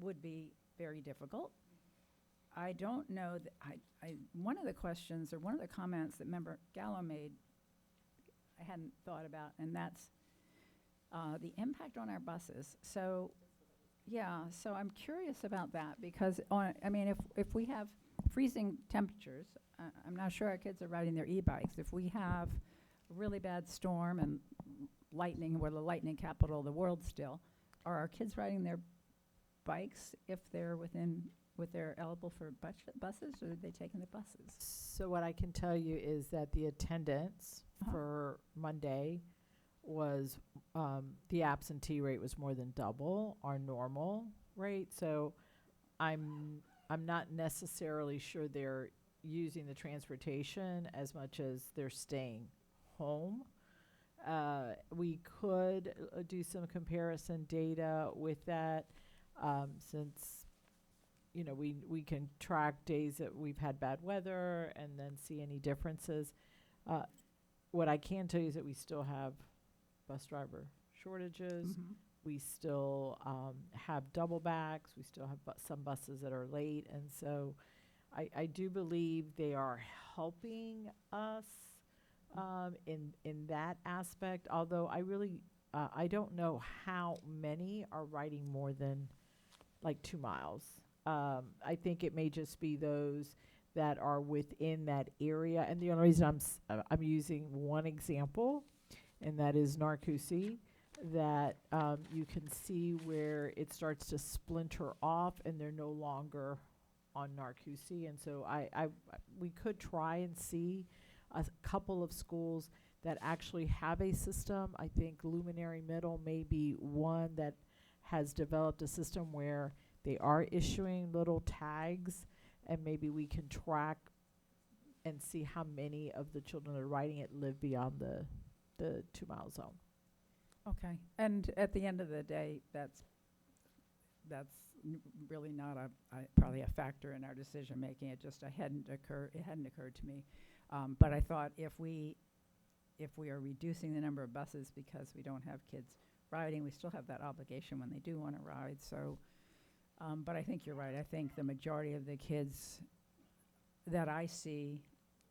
would be very difficult. I don't know that one of the questions or one of the comments that Member Gallo made I hadn't thought about, and that's the impact on our buses. So, yeah, so I'm curious about that because, if we have freezing temperatures, I'm not sure our kids are riding their e-bikes. If we have a really bad storm and lightning, we're the lightning capital of the world still, are our kids riding their bikes if they're they're eligible for buses, or are they taking the buses? So what I can tell you is that the attendance for Monday was, the absentee rate was more than double our normal rate. So I'm not necessarily sure they're using the transportation as much as they're staying home. We could do some comparison data with that, since we can track days that we've had bad weather and then see any differences. What I can tell you is that we still have bus driver shortages. Mm-hmm. We still have double backs. We still have some buses that are late. And so I do believe they are helping us in that aspect, although I really, I don't know how many are riding more than like 2 miles. I think it may just be those that are within that area. And the only reason I'm using one example, and that is Narcoossee, that you can see where it starts to splinter off and they're no longer on Narcoossee. And so we could try and see a couple of schools that actually have a system. I think Luminary Middle may be one that has developed a system where they are issuing little tags, and maybe we can track and see how many of the children that are riding it live beyond the 2 mile zone. Okay. And at the end of the day, that's really not probably a factor in our decision making. It hadn't occurred to me. But I thought if we are reducing the number of buses because we don't have kids riding, we still have that obligation when they do want to ride. So, but I think you're right. I think the majority of the kids that I see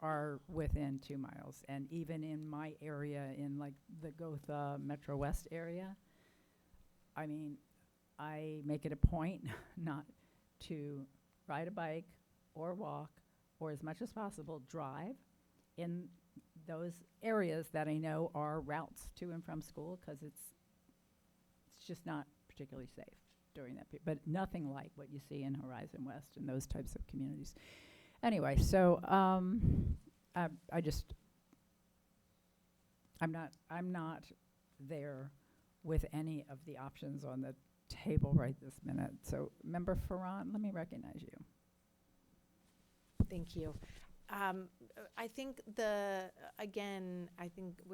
are within 2 miles. And even in my area, in like the Gotha Metro West area, I mean, I make it a point not to ride a bike or walk or as much as possible drive in those areas that I know are routes to and from school, because it's just not particularly safe during that period. But nothing like what you see in Horizon West and those types of communities. Anyway, so I'm not there with any of the options on the table right this minute. So, Member Farran, let me recognize you. Thank you. I think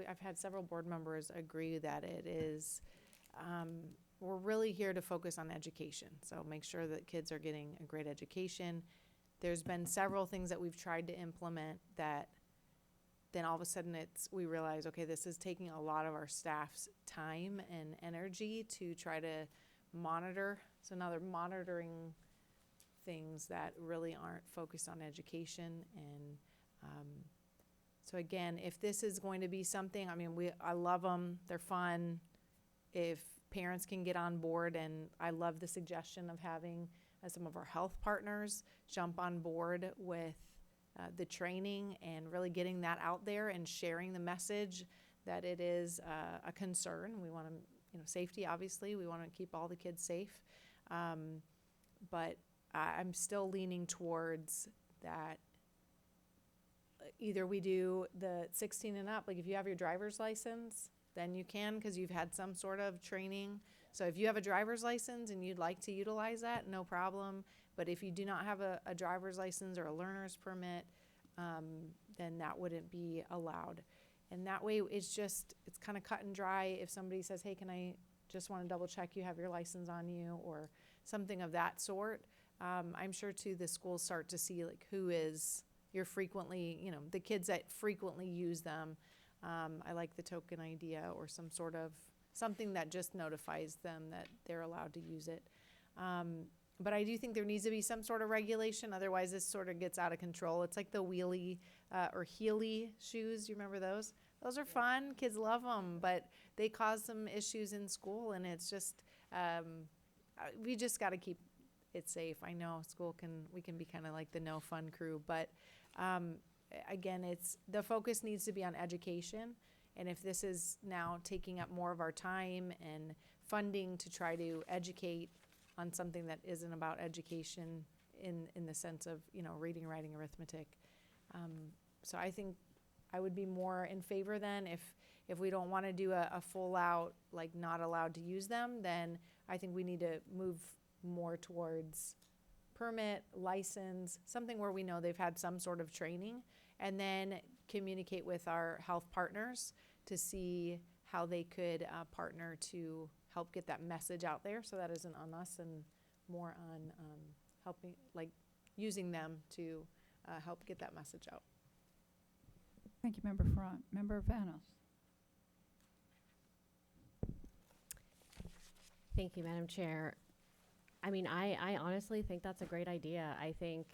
I've had several board members agree that it is, we're really here to focus on education. So make sure that kids are getting a great education. There's been several things that we've tried to implement that then all of a sudden we realize, okay, this is taking a lot of our staff's time and energy to try to monitor. So now they're monitoring things that really aren't focused on education. And so again, if this is going to be something, I love them, they're fun. If parents can get on board, and I love the suggestion of having some of our health partners jump on board with the training and really getting that out there and sharing the message that it is a concern. We want to, safety, obviously, we want to keep all the kids safe. But I'm still leaning towards that. Either we do the 16 and up, like if you have your driver's license, then you can, because you've had some sort of training. So if you have a driver's license and you'd like to utilize that, no problem. But if you do not have a driver's license or a learner's permit, then that wouldn't be allowed. And that way it's kind of cut and dry. If somebody says, hey, can I just want to double check you have your license on you, or something of that sort. I'm sure too the schools start to see like who is your frequently, the kids that frequently use them. I like the token idea, or some sort of something that just notifies them that they're allowed to use it. But I do think there needs to be some sort of regulation, otherwise this sort of gets out of control. It's like the wheelie or Heely shoes. You remember those? Those are fun. Kids love them, but they cause some issues in school, and it's just we just got to keep it safe. I know we can be kind of like the no fun crew, but again, the focus needs to be on education. And if this is now taking up more of our time and funding to try to educate on something that isn't about education in the sense of, reading, writing, arithmetic. So I think I would be more in favor then if we don't want to do a full out, like not allowed to use them, then I think we need to move more towards permit, license, something where we know they've had some sort of training, and then communicate with our health partners to see how they could partner to help get that message out there, so that isn't on us and more on helping, like using them to help get that message out. Thank you, Member Front. Member Vanos. Thank you, Madam Chair. I mean, I honestly think that's a great idea. I think,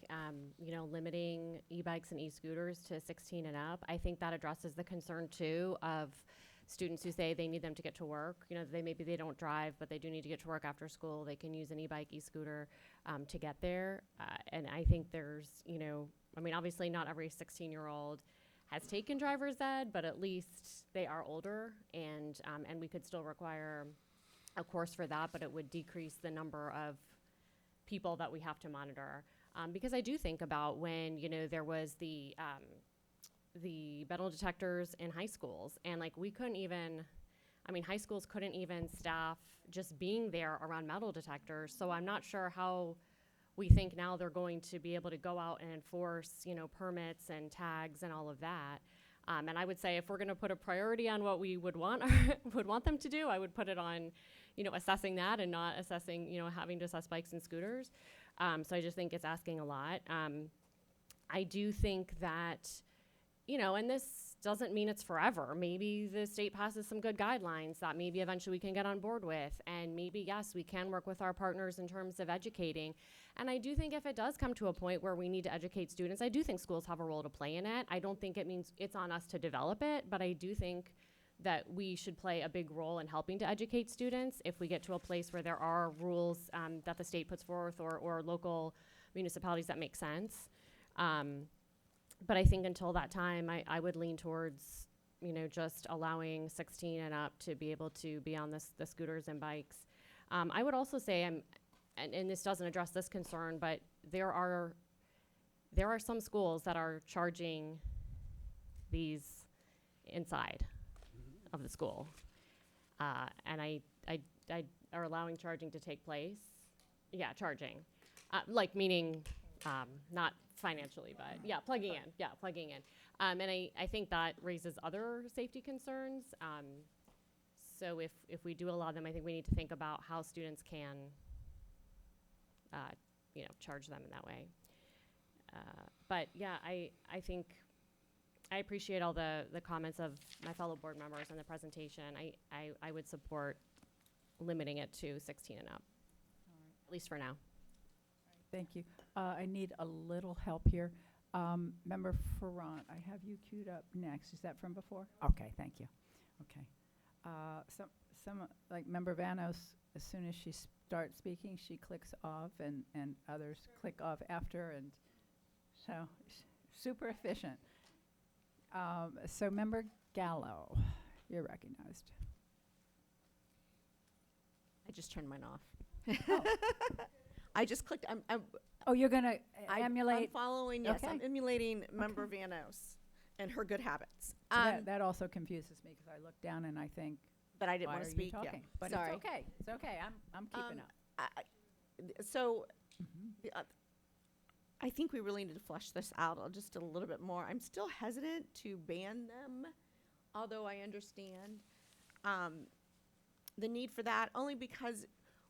limiting e-bikes and e-scooters to 16 and up, I think that addresses the concern too of students who say they need them to get to work. Maybe they don't drive, but they do need to get to work after school. They can use an e-bike, e-scooter to get there. And I think there's, obviously not every 16-year-old has taken driver's ed, but at least they are older, and we could still require a course for that, but it would decrease the number of people that we have to monitor. Because I do think about when, there was the metal detectors in high schools, and we couldn't even, high schools couldn't even staff just being there around metal detectors. So I'm not sure how we think now they're going to be able to go out and enforce, permits and tags and all of that. And I would say if we're going to put a priority on what we would want them to do, I would put it on, assessing that and not assessing, having to assess bikes and scooters. So I just think it's asking a lot. I do think that, and this doesn't mean it's forever. Maybe the state passes some good guidelines that maybe eventually we can get on board with. And maybe, yes, we can work with our partners in terms of educating. And I do think if it does come to a point where we need to educate students, I do think schools have a role to play in it. I don't think it means it's on us to develop it, but I do think that we should play a big role in helping to educate students if we get to a place where there are rules that the state puts forth or local municipalities that make sense. But I think until that time, I would lean towards, just allowing 16 and up to be able to be on the scooters and bikes. I would also say, and this doesn't address this concern, but there are some schools that are charging these inside of the school, and I are allowing charging to take place. Yeah, charging, meaning not financially, but plugging in. And I think that raises other safety concerns. So if we do allow them, I think we need to think about how students can, charge them in that way. But yeah, I think I appreciate all the comments of my fellow board members and the presentation. I would support limiting it to 16 and up, at least for now. Thank you. I need a little help here. Member Ferrant, I have you queued up next. Is that from before? Okay, thank you. Okay. Some like Member Vanos, as soon as she starts speaking, she clicks off, and others click off after, and so super efficient. So Member Gallo, you're recognized. I just turned mine off. Oh. I just clicked. Oh, you're gonna emulate. I'm following. Yes, Okay. I'm emulating Member Vanos and her good habits. So that also confuses me because I look down and I think, But I didn't why want are to speak. you talking? Yeah. But Sorry. it's okay. It's okay. I'm keeping up. I think we really need to flesh this out just a little bit more. I'm still hesitant to ban them although I understand the need for that, only because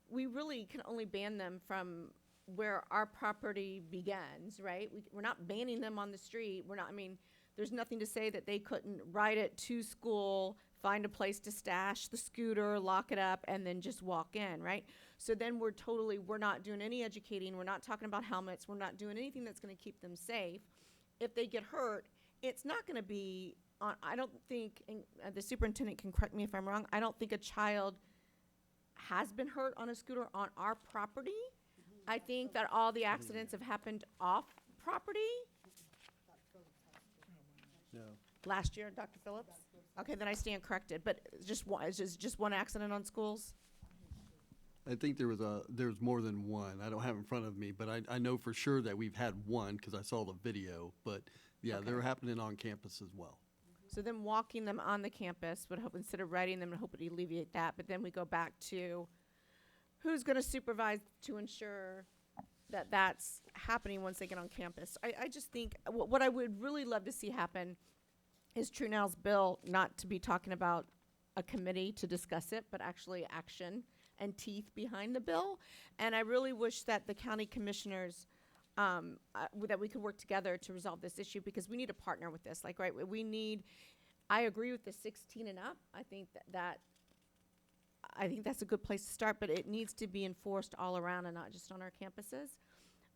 we really can only ban them from where our property begins, right? We're not banning them on the street. We're not, I mean, there's nothing to say that they couldn't ride it to school, find a place to stash the scooter, lock it up, and then just walk in, right? So then we're not doing any educating. We're not talking about helmets. We're not doing anything that's going to keep them safe. If they get hurt, it's not going to be on, I don't think, and the superintendent can correct me if I'm wrong, I don't think a child has been hurt on a scooter on our property. I think that all the accidents have happened off property. No. Last year, Dr. Phillips? Okay, then I stand corrected, but just one accident on schools? I think there's more than one. I don't have it in front of me, but I know for sure that we've had one because I saw the video. But yeah, Okay. they're happening on campus as well. So then walking them on the campus would help, instead of riding them, and hope it alleviate that. But then we go back to who's going to supervise to ensure that that's happening once they get on campus. I just think what I would really love to see happen is True Now's bill not to be talking about a committee to discuss it, but actually action and teeth behind the bill. And I really wish that the county commissioners, that we could work together to resolve this issue, because we need to partner with this. Like, right, I agree with the 16 and up. I think I think that's a good place to start, but it needs to be enforced all around and not just on our campuses.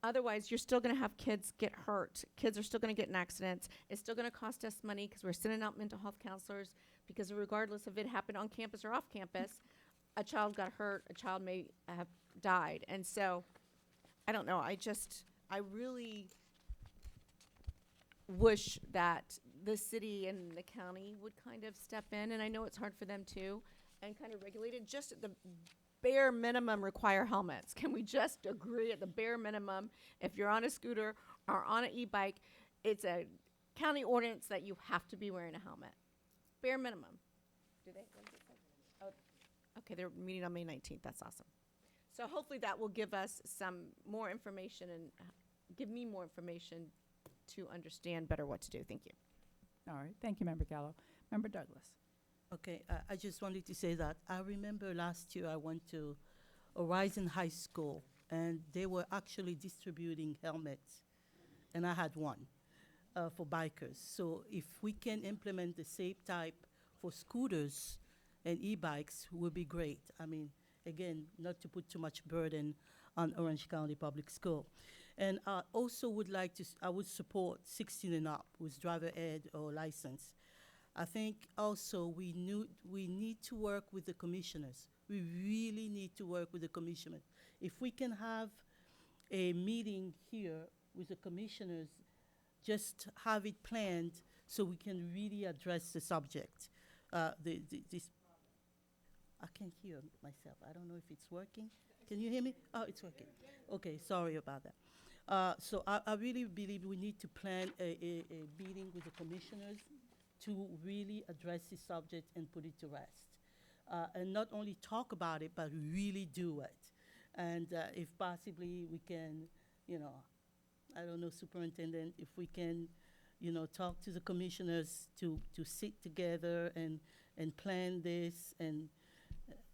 Otherwise, you're still going to have kids get hurt. Kids are still going to get in accidents. It's still going to cost us money because we're sending out mental health counselors, because regardless if it happened on campus or off campus, a child got hurt, a child may have died. And so, I don't know, I really wish that the city and the county would kind of step in, and I know it's hard for them too, and kind of regulate it. Just at the bare minimum, require helmets. Can we just agree at the bare minimum, if you're on a scooter or on an e-bike, it's a county ordinance that you have to be wearing a helmet? Bare minimum. Do they? What does it say? Oh, okay, they're meeting on May 19th. That's awesome. So hopefully that will give us some more information and give me more information to understand better what to do. Thank you. All right, thank you, Member Gallo. Member Douglas. Okay, I just wanted to say that I remember last year I went to Horizon High School, and they were actually distributing helmets, and I had one for bikers. So if we can implement the same type for scooters and e-bikes, would be great. I mean, again, not to put too much burden on Orange County Public School. And I also would like to, I would support 16 and up with driver ed or license. I think also we need to work with the commissioners. We really need to work with the commissioners. If we can have a meeting here with the commissioners, just have it planned so we can really address the subject. This I can't hear myself. I don't know if it's working. Can you hear me? Oh, it's working. Okay, sorry about that. So I really believe we need to plan a meeting with the commissioners to really address this subject and put it to rest. And not only talk about it, but really do it. And if possibly we can, I don't know, Superintendent, if we can, talk to the commissioners to sit together and plan this, and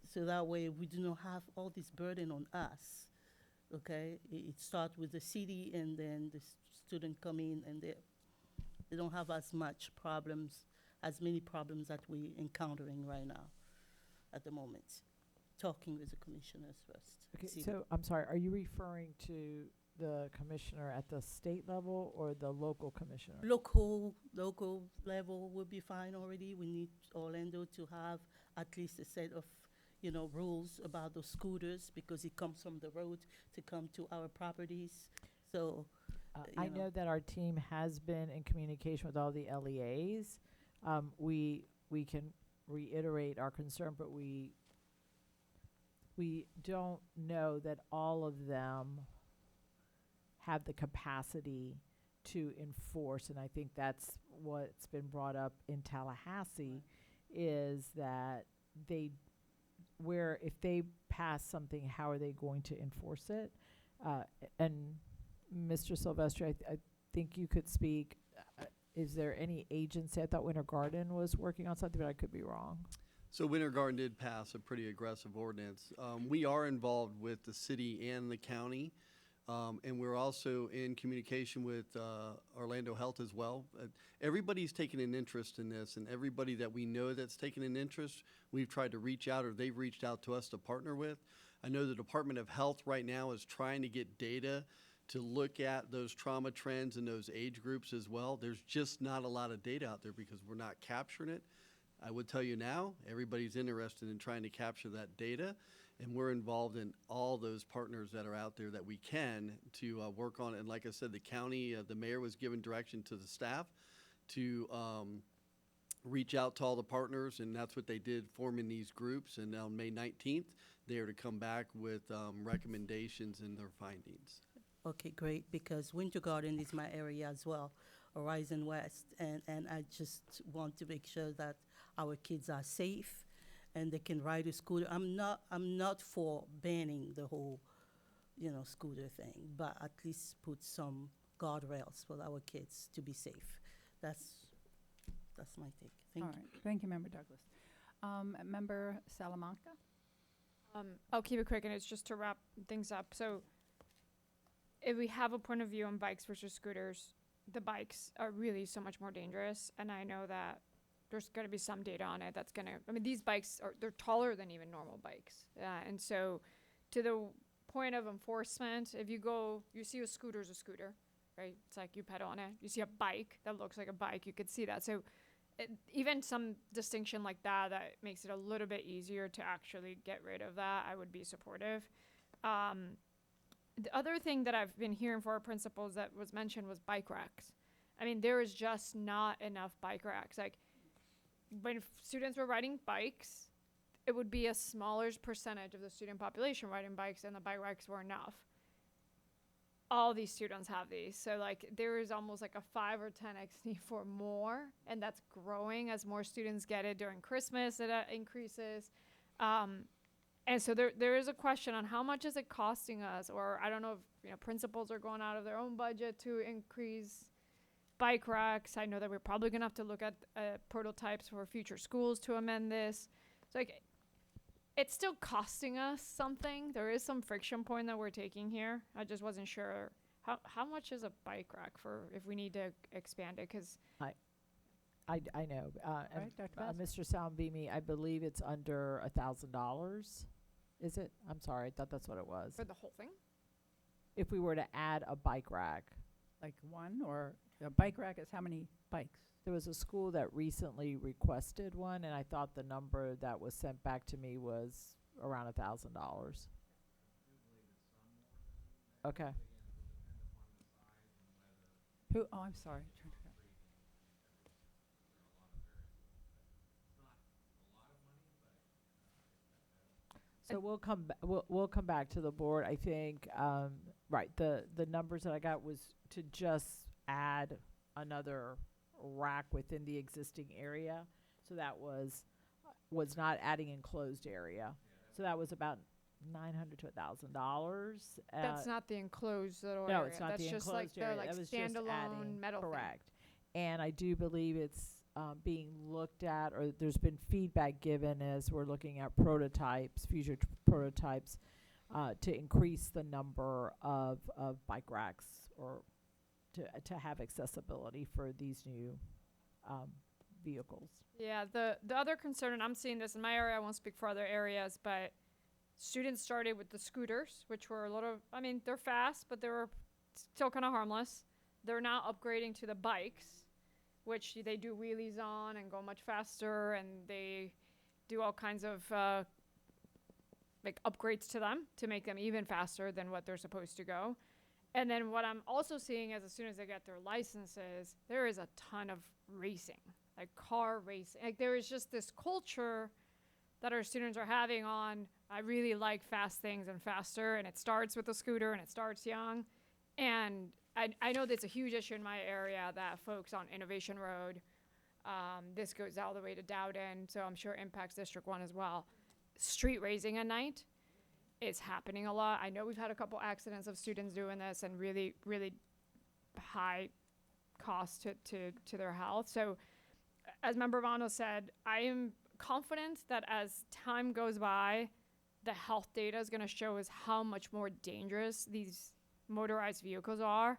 so that way we do not have all this burden on us. Okay, it starts with the city, and then the student come in, and they don't have as many problems that we're encountering right now at the moment. Talking with the commissioners first. Okay, so I'm sorry, are you referring to the commissioner at the state level or the local commissioner? Local level would be fine already. We need Orlando to have at least a set of rules about those scooters, because it comes from the road to come to our properties. So I know that our team has been in communication with all the LEAs. We can reiterate our concern, but we don't know that all of them have the capacity to enforce, and I think that's what's been brought up in Tallahassee, is that if they pass something, how are they going to enforce it? And Mr. Silvestri, I think you could speak. is there any agency? I thought Winter Garden was working on something, but I could be wrong. So Winter Garden did pass a pretty aggressive ordinance. We are involved with the city and the county, and we're also in communication with Orlando Health as well. Everybody's taken an interest in this, and everybody that we know that's taken an interest, we've tried to reach out or they've reached out to us to partner with. I know the Department of Health right now is trying to get data to look at those trauma trends in those age groups as well. There's just not a lot of data out there because we're not capturing it. I would tell you now, everybody's interested in trying to capture that data, and we're involved in all those partners that are out there that we can to work on it. And like I said, the county, the mayor was given direction to the staff to reach out to all the partners, and that's what they did, forming these groups. And on May 19th, they are to come back with recommendations and their findings. Okay, great, because Winter Garden is my area as well, Horizon West, and I just want to make sure that our kids are safe and they can ride a scooter. I'm not for banning the whole, scooter thing, but at least put some guardrails for our kids to be safe. That's my take. Thank All you. right. Thank you, Member Douglas. Member Salamanca? I'll keep it quick, and it's just to wrap things up. So if we have a point of view on bikes versus scooters, the bikes are really so much more dangerous, and I know that there's going to be some data on it that's going to, these bikes they're taller than even normal bikes. And so to the point of enforcement, if you see a scooter's a scooter, right? It's like you pedal on it. You see a bike that looks like a bike, you could see that. So even some distinction like that makes it a little bit easier to actually get rid of that, I would be supportive. The other thing that I've been hearing for our principals that was mentioned was bike racks. There is just not enough bike racks. Like, when students were riding bikes, it would be a smaller percentage of the student population riding bikes, and the bike racks were enough. All these students have these. So, there is almost like a 5 or 10x need for more, and that's growing as more students get it during Christmas. It increases. And so there is a question on how much is it costing us, or I don't know if principals are going out of their own budget to increase bike racks. I know that we're probably going to have to look at prototypes for future schools to amend this. So it's still costing us something. There is some friction point that we're taking here. I just wasn't sure how much is a bike rack for if we need to expand it, because I know. Right, Dr. Bass? Mr. Salambimi, I believe it's under $1,000. Is it? I'm sorry. I thought that's what it was. for the whole thing. If we were to add a bike rack. Like one, or a bike rack is how many bikes? There was a school that recently requested one, and I thought the number that was sent back to me was around $1,000. Okay. Who? Oh, I'm sorry. So we'll come back to the board. I think right. The numbers that I got was to just add another rack within the existing area. So that was not adding enclosed area. So that was about $900 to $1,000. That's not the enclosed little No, area. it's not That's the just enclosed like area. the That was just standalone adding, metal thing. correct. And I do believe it's being looked at, or there's been feedback given as we're looking at prototypes, future prototypes, to increase the number of bike racks, or to have accessibility for these new vehicles. Yeah, the other concern, and I'm seeing this in my area, I won't speak for other areas, but students started with the scooters, which were they're fast, but they were still kind of harmless. They're now upgrading to the bikes, which they do wheelies on and go much faster, and they do all kinds of upgrades to them to make them even faster than what they're supposed to go. And then what I'm also seeing is, as soon as they get their licenses, there is a ton of racing, like car racing. Like, there is just this culture that our students are having on, I really like fast things and faster, and it starts with a scooter and it starts young. And I know that's a huge issue in my area, that folks on Innovation Road, this goes all the way to Dowden, so I'm sure it impacts District 1 as well. Street racing at night is happening a lot. I know we've had a couple accidents of students doing this, and really, really high cost to their health. So as Member Vano said, I am confident that as time goes by, the health data is going to show us how much more dangerous these motorized vehicles are.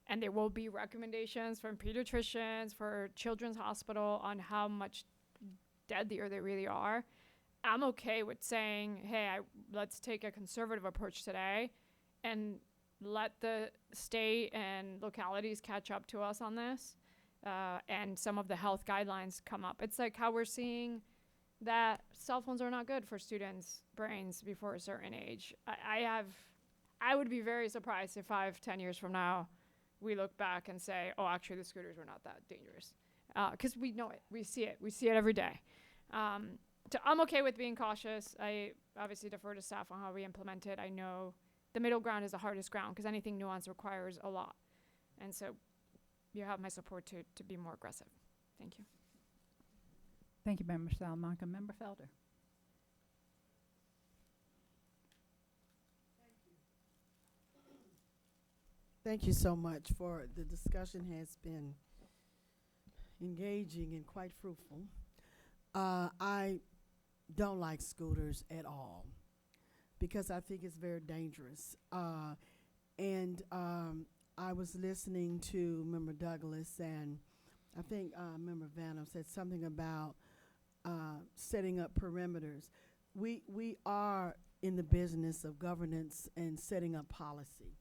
And there will be recommendations from pediatricians, for Children's Hospital, on how much deadlier they really are. I'm okay with saying, hey, let's take a conservative approach today and let the state and localities catch up to us on this, and some of the health guidelines come up. It's like how we're seeing that cell phones are not good for students' brains before a certain age. I would be very surprised if 5-10 years from now we look back and say, oh, actually the scooters were not that dangerous, because we know it, we see it every day. So I'm okay with being cautious. I obviously defer to staff on how we implement it. I know the middle ground is the hardest ground because anything nuanced requires a lot. And so you have my support to be more aggressive. Thank you. Thank you, Member Salamanca. Member Felder. Thank you so much for the discussion has been engaging and quite fruitful. I don't like scooters at all because I think it's very dangerous. And I was listening to Member Douglas, and I think Member Vanno said something about setting up perimeters. We are in the business of governance and setting up policy.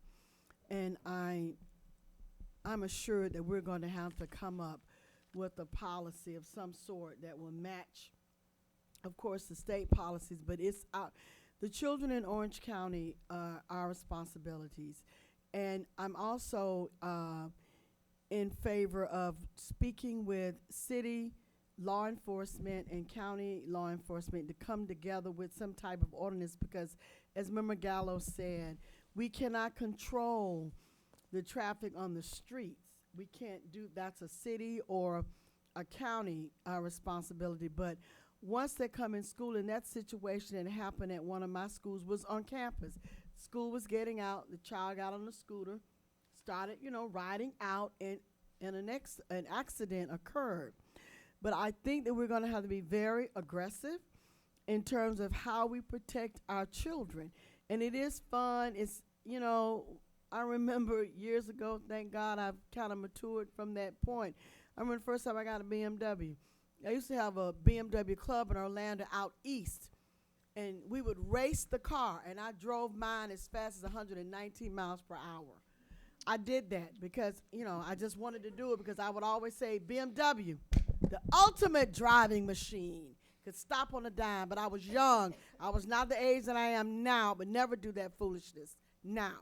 And I'm assured that we're going to have to come up with a policy of some sort that will match, of course, the state policies, but it's the children in Orange County are our responsibilities. And I'm also in favor of speaking with city law enforcement and county law enforcement to come together with some type of ordinance, because as Member Gallo said, we cannot control the traffic on the streets. We can't do, that's a city or a county responsibility. But once they come in school, and that situation that happened at one of my schools was on campus. School was getting out, the child got on the scooter, started, riding out, and an accident occurred. But I think that we're going to have to be very aggressive in terms of how we protect our children. And it is fun. It's, I remember years ago, thank God I've kind of matured from that point. I remember the first time I got a BMW. I used to have a BMW club in Orlando out east, and we would race the car, and I drove mine as fast as 119 miles per hour. I did that because, I just wanted to do it because I would always say BMW, the ultimate driving machine, could stop on a dime, but I was young. I was not the age that I am now, but never do that foolishness now.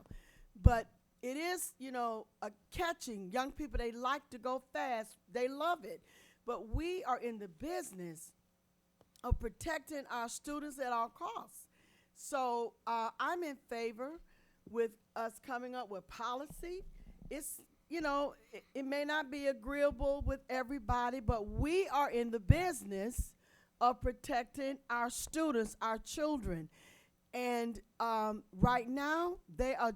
But it is, a catching young people. They like to go fast. They love it. But we are in the business of protecting our students at all costs. So I'm in favor with us coming up with policy. It's, it may not be agreeable with everybody, but we are in the business of protecting our students, our children. And right now, they are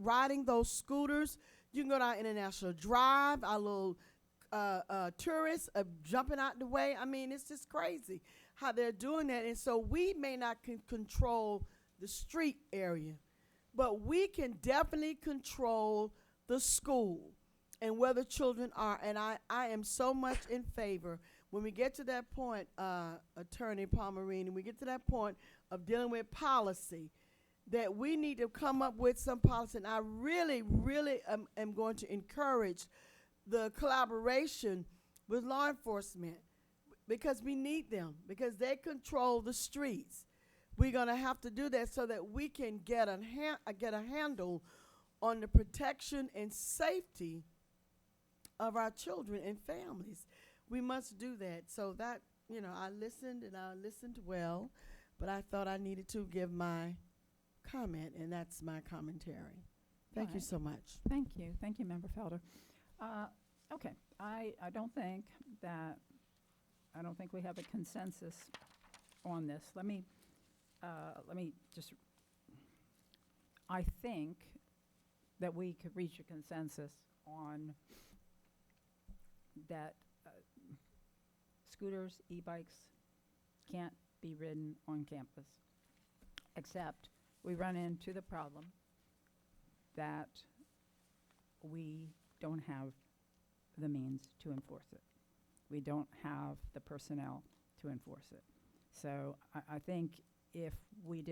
riding those scooters. You can go down International Drive, our little tourists are jumping out the way. I mean, it's just crazy how they're doing that. And so we may not control the street area, but we can definitely control the school and where the children are. And I am so much in favor. When we get to that point, Attorney Palmerini, we get to that point of dealing with policy, that we need to come up with some policy. And I really, really am going to encourage the collaboration with law enforcement, because we need them, because they control the streets. We're going to have to do that so that we can get a handle on the protection and safety of our children and families. We must do that. So that, I listened, and I listened well, but I thought I needed to give my comment, and that's my commentary. Thank you so much. Thank you. Thank you, Member Felder. Okay, I don't think we have a consensus on this. Let me just, I think that we could reach a consensus on that scooters, e-bikes can't be ridden on campus, except we run into the problem that we don't have the means to enforce it. We don't have the personnel to enforce it. So I think if we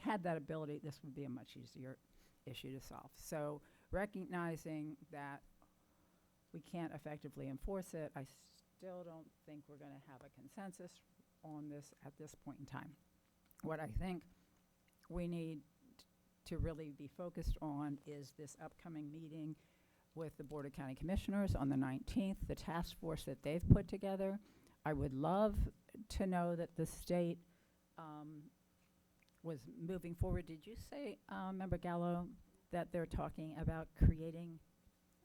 had that ability, this would be a much easier issue to solve. So recognizing that we can't effectively enforce it, I still don't think we're going to have a consensus on this at this point in time. What I think we need to really be focused on is this upcoming meeting with the Board of County Commissioners on the 19th, the task force that they've put together. I would love to know that the state was moving forward. Did you say, Member Gallo, that they're talking about creating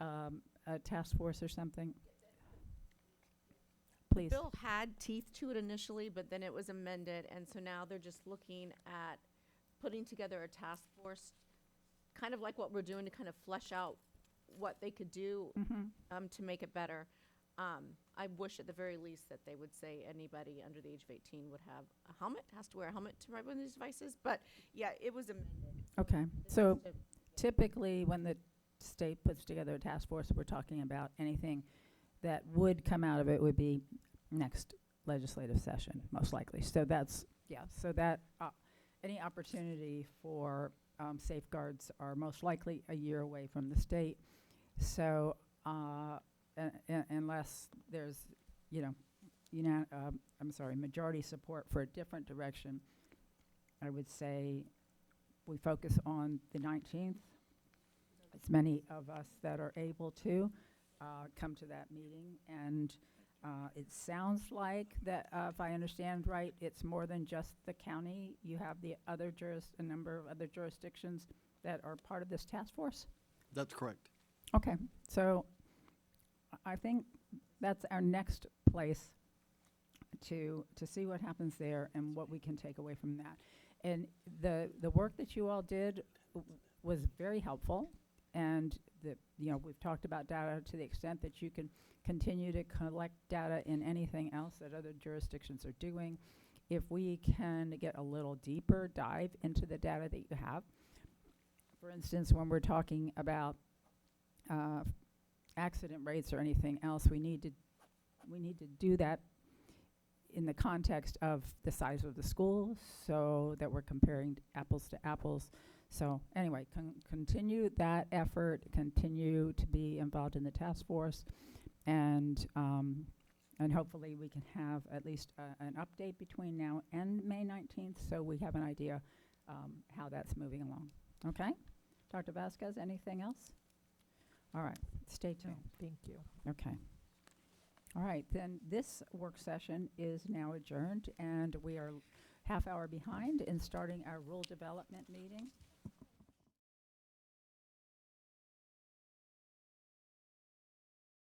a task force or something? Please. Bill had teeth to it initially, but then it was amended, and so now they're just looking at putting together a task force, kind of like what we're doing to kind of flesh out what they could do to make it better. I wish at the very least that they would say anybody under the age of 18 would have a helmet, has to wear a helmet to ride one of these devices. But yeah, it was amended. Okay, so typically when the state puts together a task force, we're talking about anything that would come out of it would be next legislative session, most likely. So that's, yeah, so that any opportunity for safeguards are most likely a year away from the state. So unless there's, majority support for a different direction, I would say we focus on the 19th. As many of us that are able to come to that meeting. And it sounds like that, if I understand right, it's more than just the county. You have the other a number of other jurisdictions that are part of this task force? That's correct. Okay, so I think that's our next place to see what happens there and what we can take away from that. And the work that you all did was very helpful. And we've talked about data to the extent that you can continue to collect data in anything else that other jurisdictions are doing. If we can get a little deeper dive into the data that you have, for instance, when we're talking about accident rates or anything else, we need to do that in the context of the size of the school, so that we're comparing apples to apples. So anyway, continue that effort, continue to be involved in the task force, and hopefully we can have at least an update between now and May 19th, so we have an idea how that's moving along. Okay? Dr. Vasquez, anything else? All right, stay tuned. Thank you. Okay. All right, then this work session is now adjourned, and we are half hour behind in starting our rule development meeting.